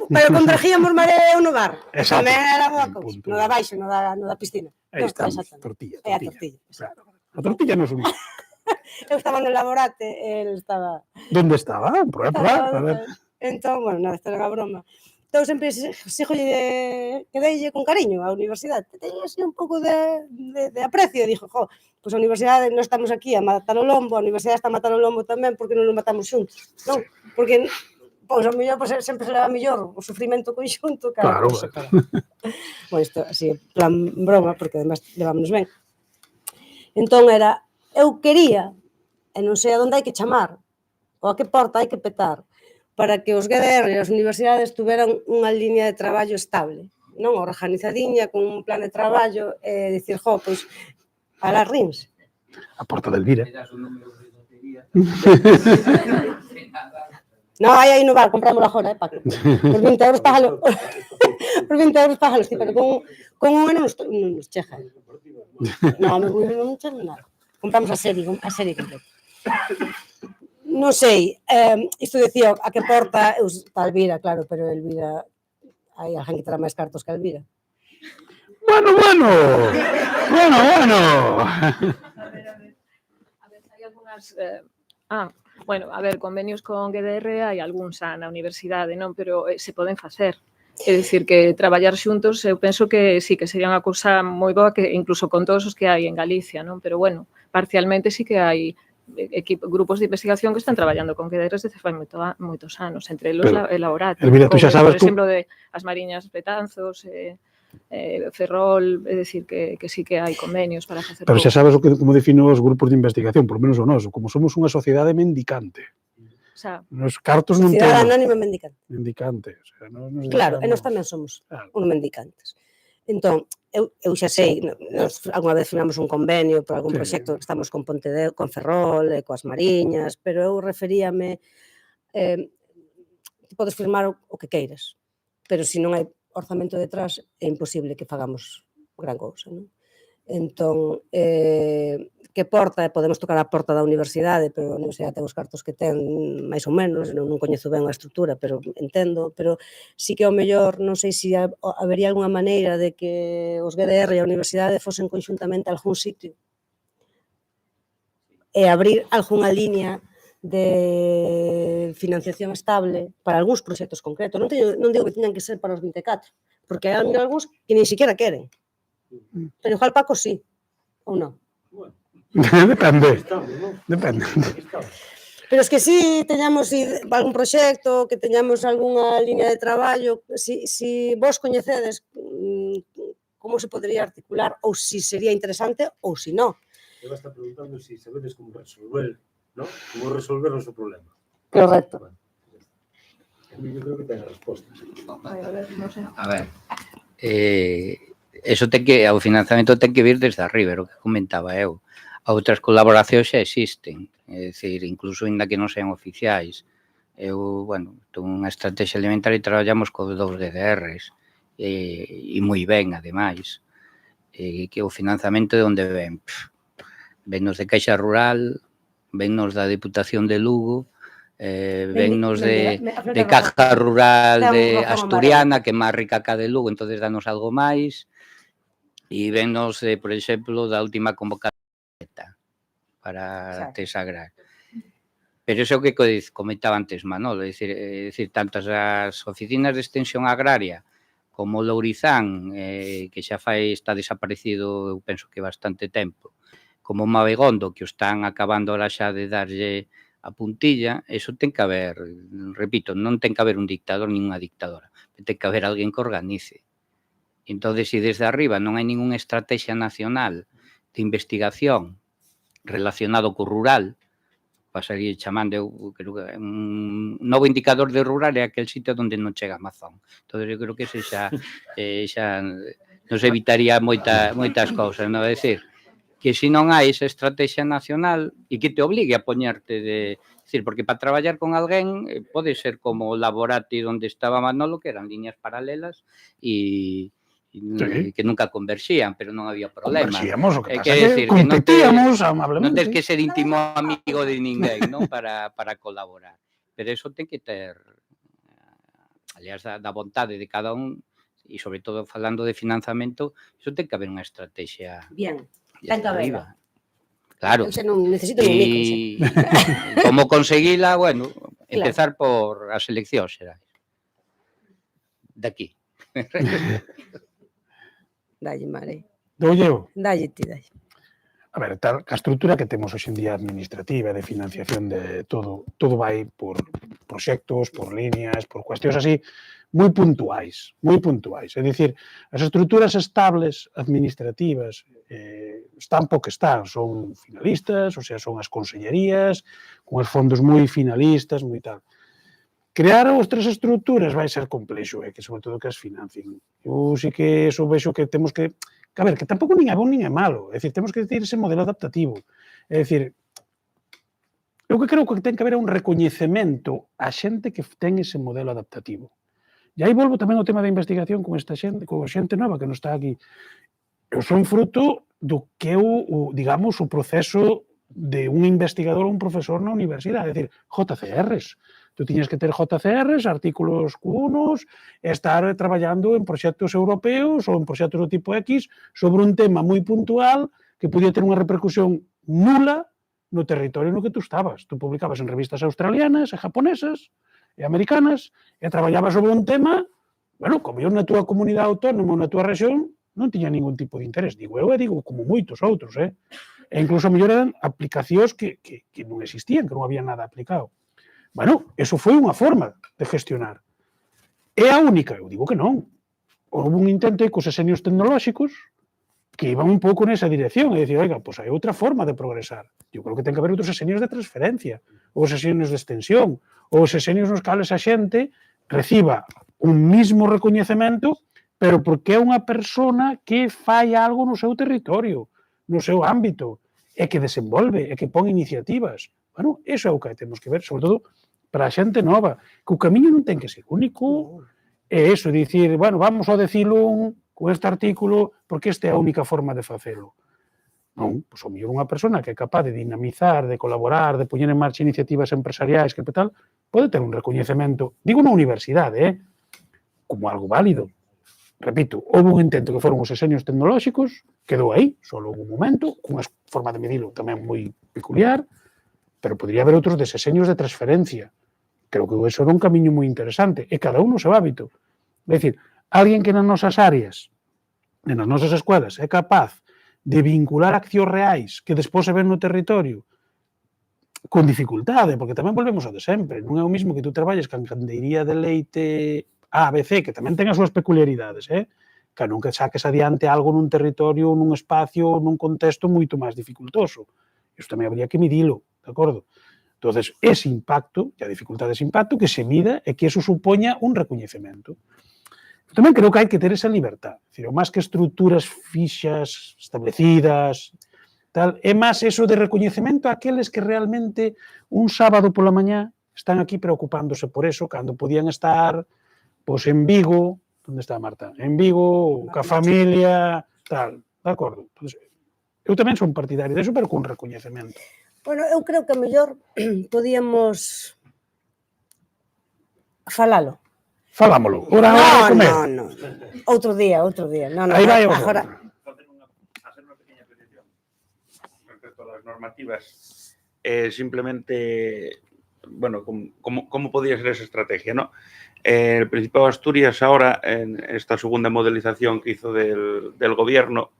pero convergíamos Marea e no bar. Exacto. Tamén era boa cousa. No da baixo, no da piscina. Aí estamos, Exactamente. tortilla. É a tortilla. Claro. A tortilla non subía. Eu estaba no laborate, el estaba... Donde estaba? Prueba, a ver. Entón, bueno, nada, esta era unha broma. Entón, sempre xígolle que deille con cariño á universidade. Teño así un pouco de aprecio. E dixo, pois a universidade non estamos aquí a matar o lombo, a universidade está a matar o lombo tamén porque non o matamos xuntos, non? Porque, pois, ao mellor, sempre se leva mellor o sufrimento conxunto. Claro. Bueno, isto así, plan broma, porque además levámonos ben. Entón era, eu quería, e non sei a onde hai que chamar, ou a que porta hai que petar, para que os GDR e as universidades tuveran unha línea de traballo estable, non organizadiña, con un plan de traballo, e dicir, pois, a las RIMS. A porta del Elvira. Non, aí no bar, comprámoslo agora, Paco. Por 20 euros pájalo. Por 20 euros pájalo, sí, pero con unha non nos cheja. Non, non cheja nada. Compramos a serie completa. Non sei, isto dicía a que porta, está Elvira, claro, pero Elvira, hai alguén que terá máis cartos que Elvira. Bueno. A ver, hai algunhas... bueno, a ver, convenios con GDR hai algúns na universidade, non? Pero se poden facer. É dicir, que traballar xuntos, eu penso que sí, que sería unha cousa moi boa, que incluso con todos os que hai en Galicia, non? Pero, bueno, parcialmente sí que hai grupos de investigación que están traballando con GDR desde fai moitos anos, entre eles el Laboratorio, por exemplo, de as Mariñas Betanzos, Ferrol, é dicir, que sí que hai convenios para facer... Pero xa sabes como defino os grupos de investigación, por menos o noso, como somos unha sociedade mendicante. Nos cartos non temos... Sociedade anónima mendicante. Mendicante. Claro, e nós tamén somos uns mendicantes. Entón, eu xa sei, alguna vez firmamos un convenio por algún proxecto que estamos con Pontedeu, con Ferrol, coas Mariñas, pero eu referíame, podes firmar o que queiras, pero se non hai orzamento detrás é imposible que fagamos gran cousa, non? Entón, que porta, podemos tocar a porta da universidade, pero a universidade ten os cartos que ten, máis ou menos, non coñezo ben a estrutura, pero entendo, pero sí que ao mellor, non sei se habería algunha maneira de que os GDR e a universidade fosen conxuntamente a algún sitio e abrir algunha línea de financiación estable para algúns proxectos concretos. Non digo que teñan que ser para os 24, porque hai algúns que nin siquiera queren. Pero igual Paco sí, ou non? Depende. Pero es que si teñamos algún proxecto, que teñamos algunha liña de traballo, si vos coñecedes como se podría articular, ou si sería interesante, ou si non. Eva está preguntando si sabedes como resolver, ¿no? Como resolver o seu problema. Correcto. Yo creo que ten a resposta. A ver, eso ten que, o financiamento ten que vir desde arriba, o que comentaba eu. Outras colaboracións xa existen, é dicir, incluso ainda que non sean oficiais. Eu, bueno, tengo unha estrategia alimentaria e traballamos con 2 DDRs, e moi ben, ademais. Que o financiamento de onde ven? Vennos de Caixa Rural, vennos da Diputación de Lugo, vennos de Caja Rural de Asturiana, que é máis rica que a de Lugo, entonces danos algo máis, e vennos, por exemplo, da última convocatoria para Tesagrar. Pero iso que comentaba antes Manolo, é dicir, tantas as oficinas de extensión agraria como Lourizán, que xa está desaparecido, eu penso que bastante tempo, como Mabegondo, que o están acabando ahora xa de darlle a puntilla, eso ten que haber, repito, non ten que haber un dictador nin unha dictadora, ten que haber alguén que organice. Entón, se desde arriba non hai ninguna estrategia nacional de investigación relacionado co rural, pasaría chamando, eu creo que un novo indicador de rural é aquel sitio onde non chega Amazon. Entón, eu creo que ese xa nos evitaría moitas cousas, non? É dicir, que se non hai esa estrategia nacional e que te obligue a poñerte decir, porque para traballar con alguén pode ser como o Laborati onde estaba Manolo, que eran liñas paralelas e que nunca converxían, pero non había problema. Converxíamos, o que pasa é que competíamos amablemente. Non tens que ser íntimo amigo de ninguén, non, para colaborar. Pero eso ten que ter, aliás, da vontade de cada un, e sobre todo falando de financiamento, eso ten que haber unha estrategia. Bien, ten que haber. Claro. Necesito un micro, sí. Como conseguila, bueno, empezar por as eleccións xerais. Daqui. Dalle, Mare. Doulle eu. Dalle ti, dalle. A ver, a estrutura que temos hoxe en día administrativa de financiación de todo vai por proxectos, por líneas, por cuestións así moi puntuais, moi puntuais. É dicir, as estruturas estables administrativas están porque están, son finalistas, ou sea, son as consellerías, con os fondos moi finalistas, moi tal. Crear outras estruturas vai ser complexo, que sobre todo que as financien. Eu sí que eso vexo que temos que... A ver, que tampouco nin é bon nin é malo. É dicir, temos que ter ese modelo adaptativo. É dicir, eu que creo que ten que haber un recoñecemento a xente que ten ese modelo adaptativo. E aí volvo tamén ao tema da investigación con esta xente, con xente nova que non está aquí. Eu son fruto do que é digamos, o proceso de un investigador ou un profesor na universidade. É dicir, JCRs. Tú tiñas que ter JCRs, artículos Q1, estar traballando en proxectos europeos ou en proxectos do tipo X sobre un tema moi puntual que podía ter unha repercusión nula no territorio no que tú estabas. Tú publicabas en revistas australianas, e japonesas, e americanas, e traballabas sobre un tema, bueno, como eu na túa comunidade autónoma ou na túa rexión, non tiña ningún tipo de interés. Digo eu e digo como moitos outros, E incluso mellor eran aplicacións que non existían, que non había nada aplicado. Bueno, eso foi unha forma de gestionar. É a única? Eu digo que non. Houve un intento cos esenios tecnolóxicos que iban un pouco nesa dirección, e dicir, oiga, pois hai outra forma de progresar. Eu creo que ten que haber outros esenios de transferencia, ou esenios de extensión, ou esenios nos cales a xente reciba un mismo recoñecemento, pero porque é unha persona que fai algo no seu territorio, no seu ámbito, e que desenvolve, e que pon iniciativas. Bueno, eso é o que temos que ver, sobre todo para a xente nova, que o camiño non ten que ser único, e eso, dicir, bueno, vamos ao decilo con este artículo, porque esta é a única forma de facelo. Non, pois o mellor unha persona que é capaz de dinamizar, de colaborar, de poñer en marcha iniciativas empresariais, que tal, pode ter un recoñecemento, digo na universidade, como algo válido. Repito, houve un intento que foron os esenios tecnolóxicos, quedou aí, só houve un momento, cunha forma de medilo tamén moi peculiar, pero podría haber outros deseños de transferencia. Creo que eso era un camiño moi interesante, e cada un no seu hábito. É dicir, alguén que nas nosas áreas, nas nosas escuelas, é capaz de vincular accións reais que despois se ven no territorio con dificultade, porque tamén volvemos ao de sempre. Non é o mismo que tú traballes can candeiría de leite A, B, C, que tamén ten as súas peculiaridades, que nunca saques adiante algo nun territorio, nun espacio, nun contexto moito máis dificultoso. Isto tamén habría que midilo, de acordo? Entonces, ese impacto, e a dificultade dese impacto, que se mida e que eso supoña un recoñecemento. Tamén creo que hai que ter esa libertad. É dicir, máis que estruturas fixas, establecidas, tal, é máis eso de recoñecemento a aqueles que realmente un sábado pola mañá están aquí preocupándose por eso, cando podían estar pois en Vigo, onde está Marta? En Vigo, ca familia, tal, de acordo? Entonces, eu tamén son partidario deso, pero con recoñecemento. Bueno, eu creo que a mellor podíamos falalo. Falámolo. Ora, hora de comer. No. Outro día. No, Aí vai o agora. Hacer una pequeña petición respecto a las normativas. Simplemente, bueno, ¿cómo podría ser esa estrategia, no? El Principado de Asturias ahora, en esta segunda modelización que hizo del gobierno,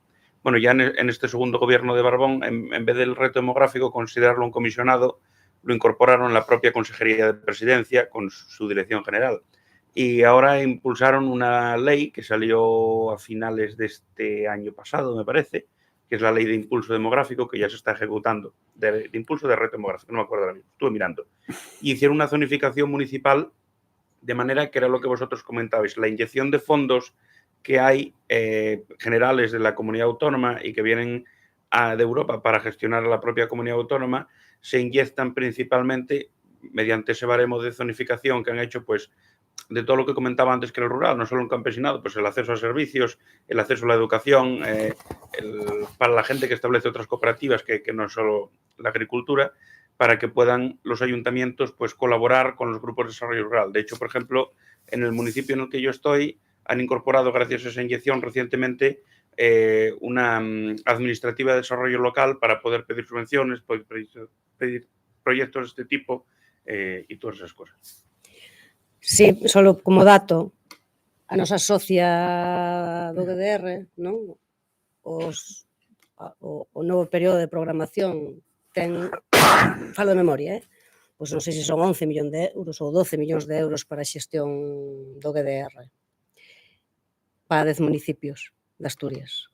bueno, ya en este segundo gobierno de Barbón, en vez del reto demográfico, considerarlo un comisionado, lo incorporaron en la propia Consejería de Presidencia con su dirección general. Y ahora impulsaron una ley que salió a finales de este año pasado, me parece, que es la ley de impulso demográfico, que ya se está ejecutando, de impulso de reto demográfico, no me acuerdo ahora mismo, estuve mirando. Y hicieron una zonificación municipal de manera que era lo que vosotros comentabais, la inyección de fondos que hay generales de la comunidad autónoma y que vienen de Europa para gestionar a la propia comunidad autónoma, se inyectan principalmente mediante ese baremo de zonificación que han hecho, pues, de todo lo que comentaba antes que el rural, no solo un campesinado, pues el acceso a servicios, el acceso a la educación, para la gente que establece otras cooperativas que no solo la agricultura, para que puedan los ayuntamientos pues colaborar con los grupos de desarrollo rural. De hecho, por ejemplo, en el municipio en el que yo estoy, han incorporado, gracias a esa inyección recientemente, una administrativa de desarrollo local para poder pedir subvenciones, poder pedir proyectos de este tipo y todas esas cosas. Sí, solo como dato, a nosa socia do GDR, non? O novo período de programación ten, falo de memoria, pois non sei se son 11 millóns de euros ou 12 millóns de euros para a xestión do GDR para 10 municipios de Asturias.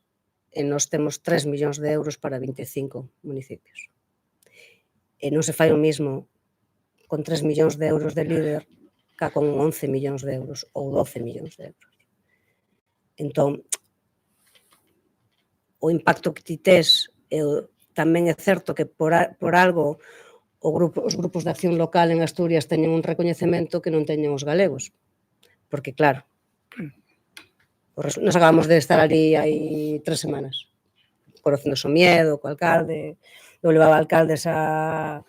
E nós temos 3 millóns de euros para 25 municipios. E non se fai o mismo con 3 millóns de euros de líder ca con 11 millóns de euros ou 12 millóns de euros. Entón, o impacto que ti tes, tamén é certo que por algo os grupos de acción local en Asturias teñen un recoñecemento que non teñen os galegos. Porque, claro, nos acabamos de estar ali hai 3 semanas, conocendo Somiedo, co alcalde, eu levaba alcaldes a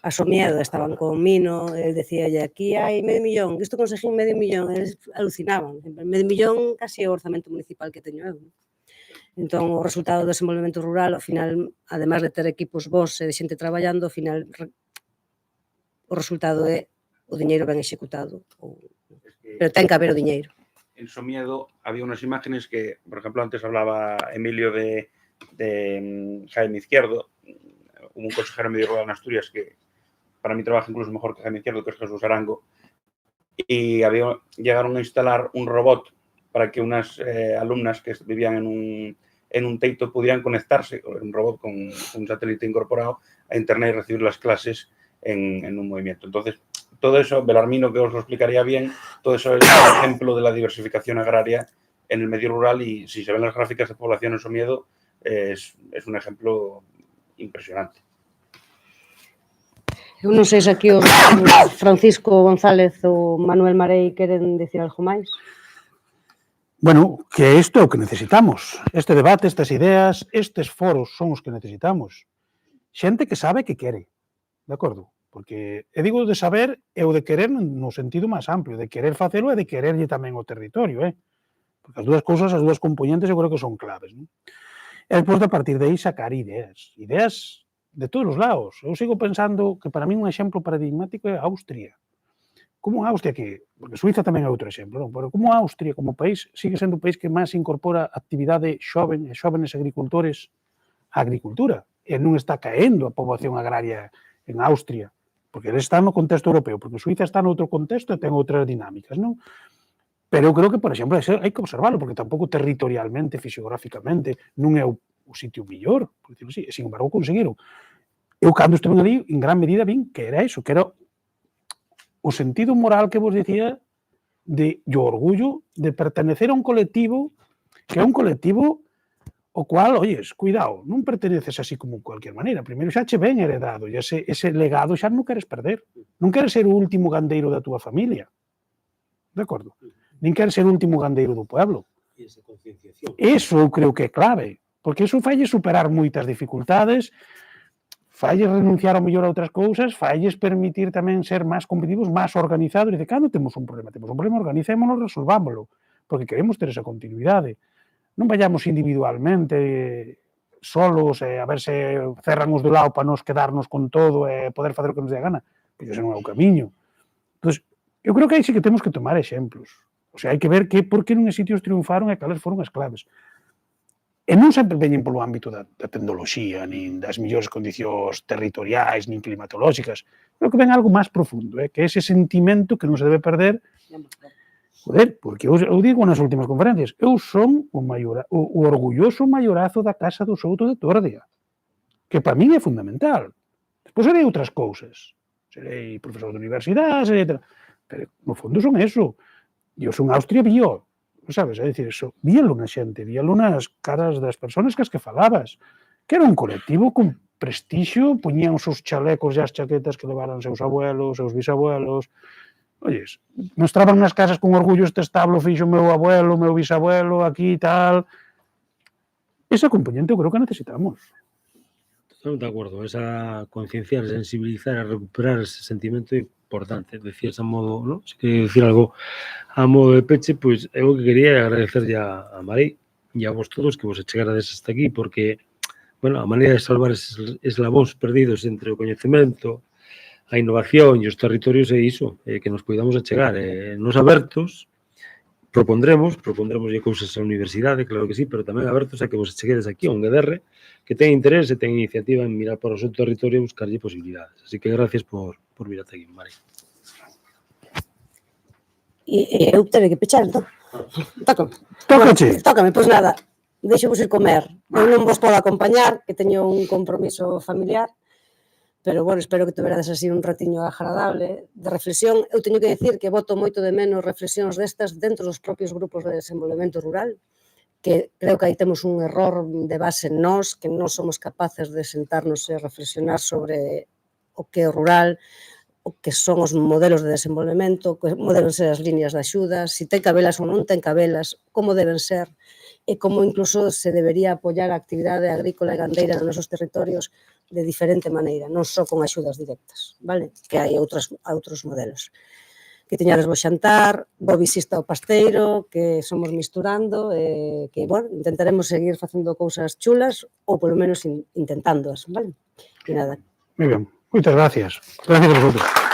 Somiedo, estaban con Mino, el decíalle, aquí hai medio millón, que isto conseguín medio millón, eles alucinaban, medio millón casi é o orzamento municipal que teño eu. Entón, o resultado do desenvolvemento rural, ao final, además de ter equipos bons e de xente traballando, ao final, o resultado é o diñeiro ben executado, pero ten que haber o diñeiro. En Somiedo había unas imágenes que, por ejemplo, antes hablaba Emilio de Jaime Izquierdo, un consejero medio rural en Asturias que para mí trabaja incluso mejor que Jaime Izquierdo, que es Jesús Arango, y llegaron a instalar un robot para que unas alumnas que vivían en un teito pudieran conectarse, un robot con un satélite incorporado, a internet y recibir las clases en un movimiento. Entonces, todo eso, Belarmino, que os lo explicaría bien, todo eso es un ejemplo de la diversificación agraria en el medio rural y si se ven las gráficas de población en Somiedo, es un ejemplo impresionante. Eu non sei se aquí o Francisco González ou Manuel Marei queren dicir algo máis. Bueno, que isto é o que necesitamos. Este debate, estas ideas, estes foros son os que necesitamos. Xente que sabe que quere, de acordo? Porque, digo de saber, é o de querer no sentido máis amplio, de querer facelo e de quererlle tamén o territorio, Porque as dúas cousas, as dúas componentes, eu creo que son claves, non? E depois, a partir de aí, sacar ideas. Ideas de todos os lados. Eu sigo pensando que para mí un exemplo paradigmático é Austria. Como Austria, que, porque Suiza tamén é outro exemplo, non? Pero como Austria, como país, sigue sendo o país que máis incorpora actividade xoven e xóvenes agricultores á agricultura. E non está caendo a poboación agraria en Austria, porque eles están no contexto europeo, porque Suiza está noutro contexto e ten outras dinámicas, non? Pero eu creo que, por exemplo, hai que observarlo, porque tampouco territorialmente, fisiográficamente, non é o sitio mellor, por decirlo así, e, sin embargo, conseguiron. Eu, cando estuve ali, en gran medida, vin que era eso, que era o sentido moral que vos dicía de o orgullo de pertenecer a un colectivo que é un colectivo o cual, oyes, cuidado, non perteneces así como en cualquier maneira. Primeiro xa che ben heredado e ese legado xa non queres perder. Non queres ser o último gandeiro da túa familia. De acordo? Nin queres ser o último gandeiro do pueblo. E esa concienciación. Eso eu creo que é clave, porque eso falle superar moitas dificultades, falle renunciar ao mellor a outras cousas, falles permitir tamén ser máis competitivos, máis organizados, e de cando temos un problema, organicémonos, resolvámoslo, porque queremos ter esa continuidade. Non vayamos individualmente solos a ver se cerran os do lado para nos quedarnos con todo e poder facer o que nos dé a gana, porque ese non é o camiño. Entón, eu creo que aí sí que temos que tomar exemplos. O sea, hai que ver por que nuns sitios triunfaron e cales foron as claves. E non sempre veñen polo ámbito da tecnoloxía, nin das mellores condicións territoriais, nin climatolóxicas. Creo que ven algo máis profundo, que é ese sentimento que non se debe perder. Joder, porque eu digo nas últimas conferencias, eu son o orgulloso maiorazo da Casa do Souto de Tórdia, que para min é fundamental. Despois serei outras cousas. Serei profesor de universidade, etc. Pero, no fondo, son eso. Eu son Austria bio, sabes? É dicir, eso, víalo na xente, víalo nas caras das persoas que as que falabas, que era un colectivo con prestixio, poñían os seus chalecos e as chaquetas que levaran seus abuelos, seus bisabuelos. Oyes, mostraban nas casas con orgullo este establo fixo meu abuelo, meu bisabuelo, aquí e tal. Esa componente eu creo que necesitamos. Totalmente de acordo. Esa concienciar, sensibilizar, a recuperar ese sentimento é importante. Decías a modo, ¿no? Se quería decir algo a modo de peche, pois eu que quería agradecerlle a Marí e a vos todos que vos achegarades hasta aquí, porque, bueno, a maneira de salvar eses eslabóns perdidos entre o coñecemento, a innovación e os territorios é iso, que nos poidamos achegar. Nos abertos, propondremos cousas á universidade, claro que sí, pero tamén abertos a que vos acheguedes aquí a un GDR que ten interés e ten iniciativa en mirar para o seu territorio e buscarlle posibilidades. Así que gracias por vir ata aquí, Mari. E eu tive que pechar, entón. Tócache. Pois nada, deixo vos ir comer. Eu non vos podo acompañar, que teño un compromiso familiar, pero, bueno, espero que tuverades así un ratiño agradable de reflexión. Eu teño que decir que voto moito de menos reflexións destas dentro dos propios grupos de desenvolvemento rural, que creo que aí temos un error de base nós, que non somos capaces de sentarnos e reflexionar sobre o que é o rural, o que son os modelos de desenvolvemento, como deben ser as líneas de axuda, se ten cabelas ou non ten cabelas, como deben ser, e como incluso se debería apoiar a actividade agrícola e gandeira nos nosos territorios de diferente maneira, non só con axudas directas, vale? Que hai outros modelos. Que teñades bo xantar, bo visita ao pasteiro, que somos misturando, que, bueno, intentaremos seguir facendo cousas chulas, ou polo menos intentándoas, vale? E nada. Moi ben, moitas gracias. Gracias a vosotros.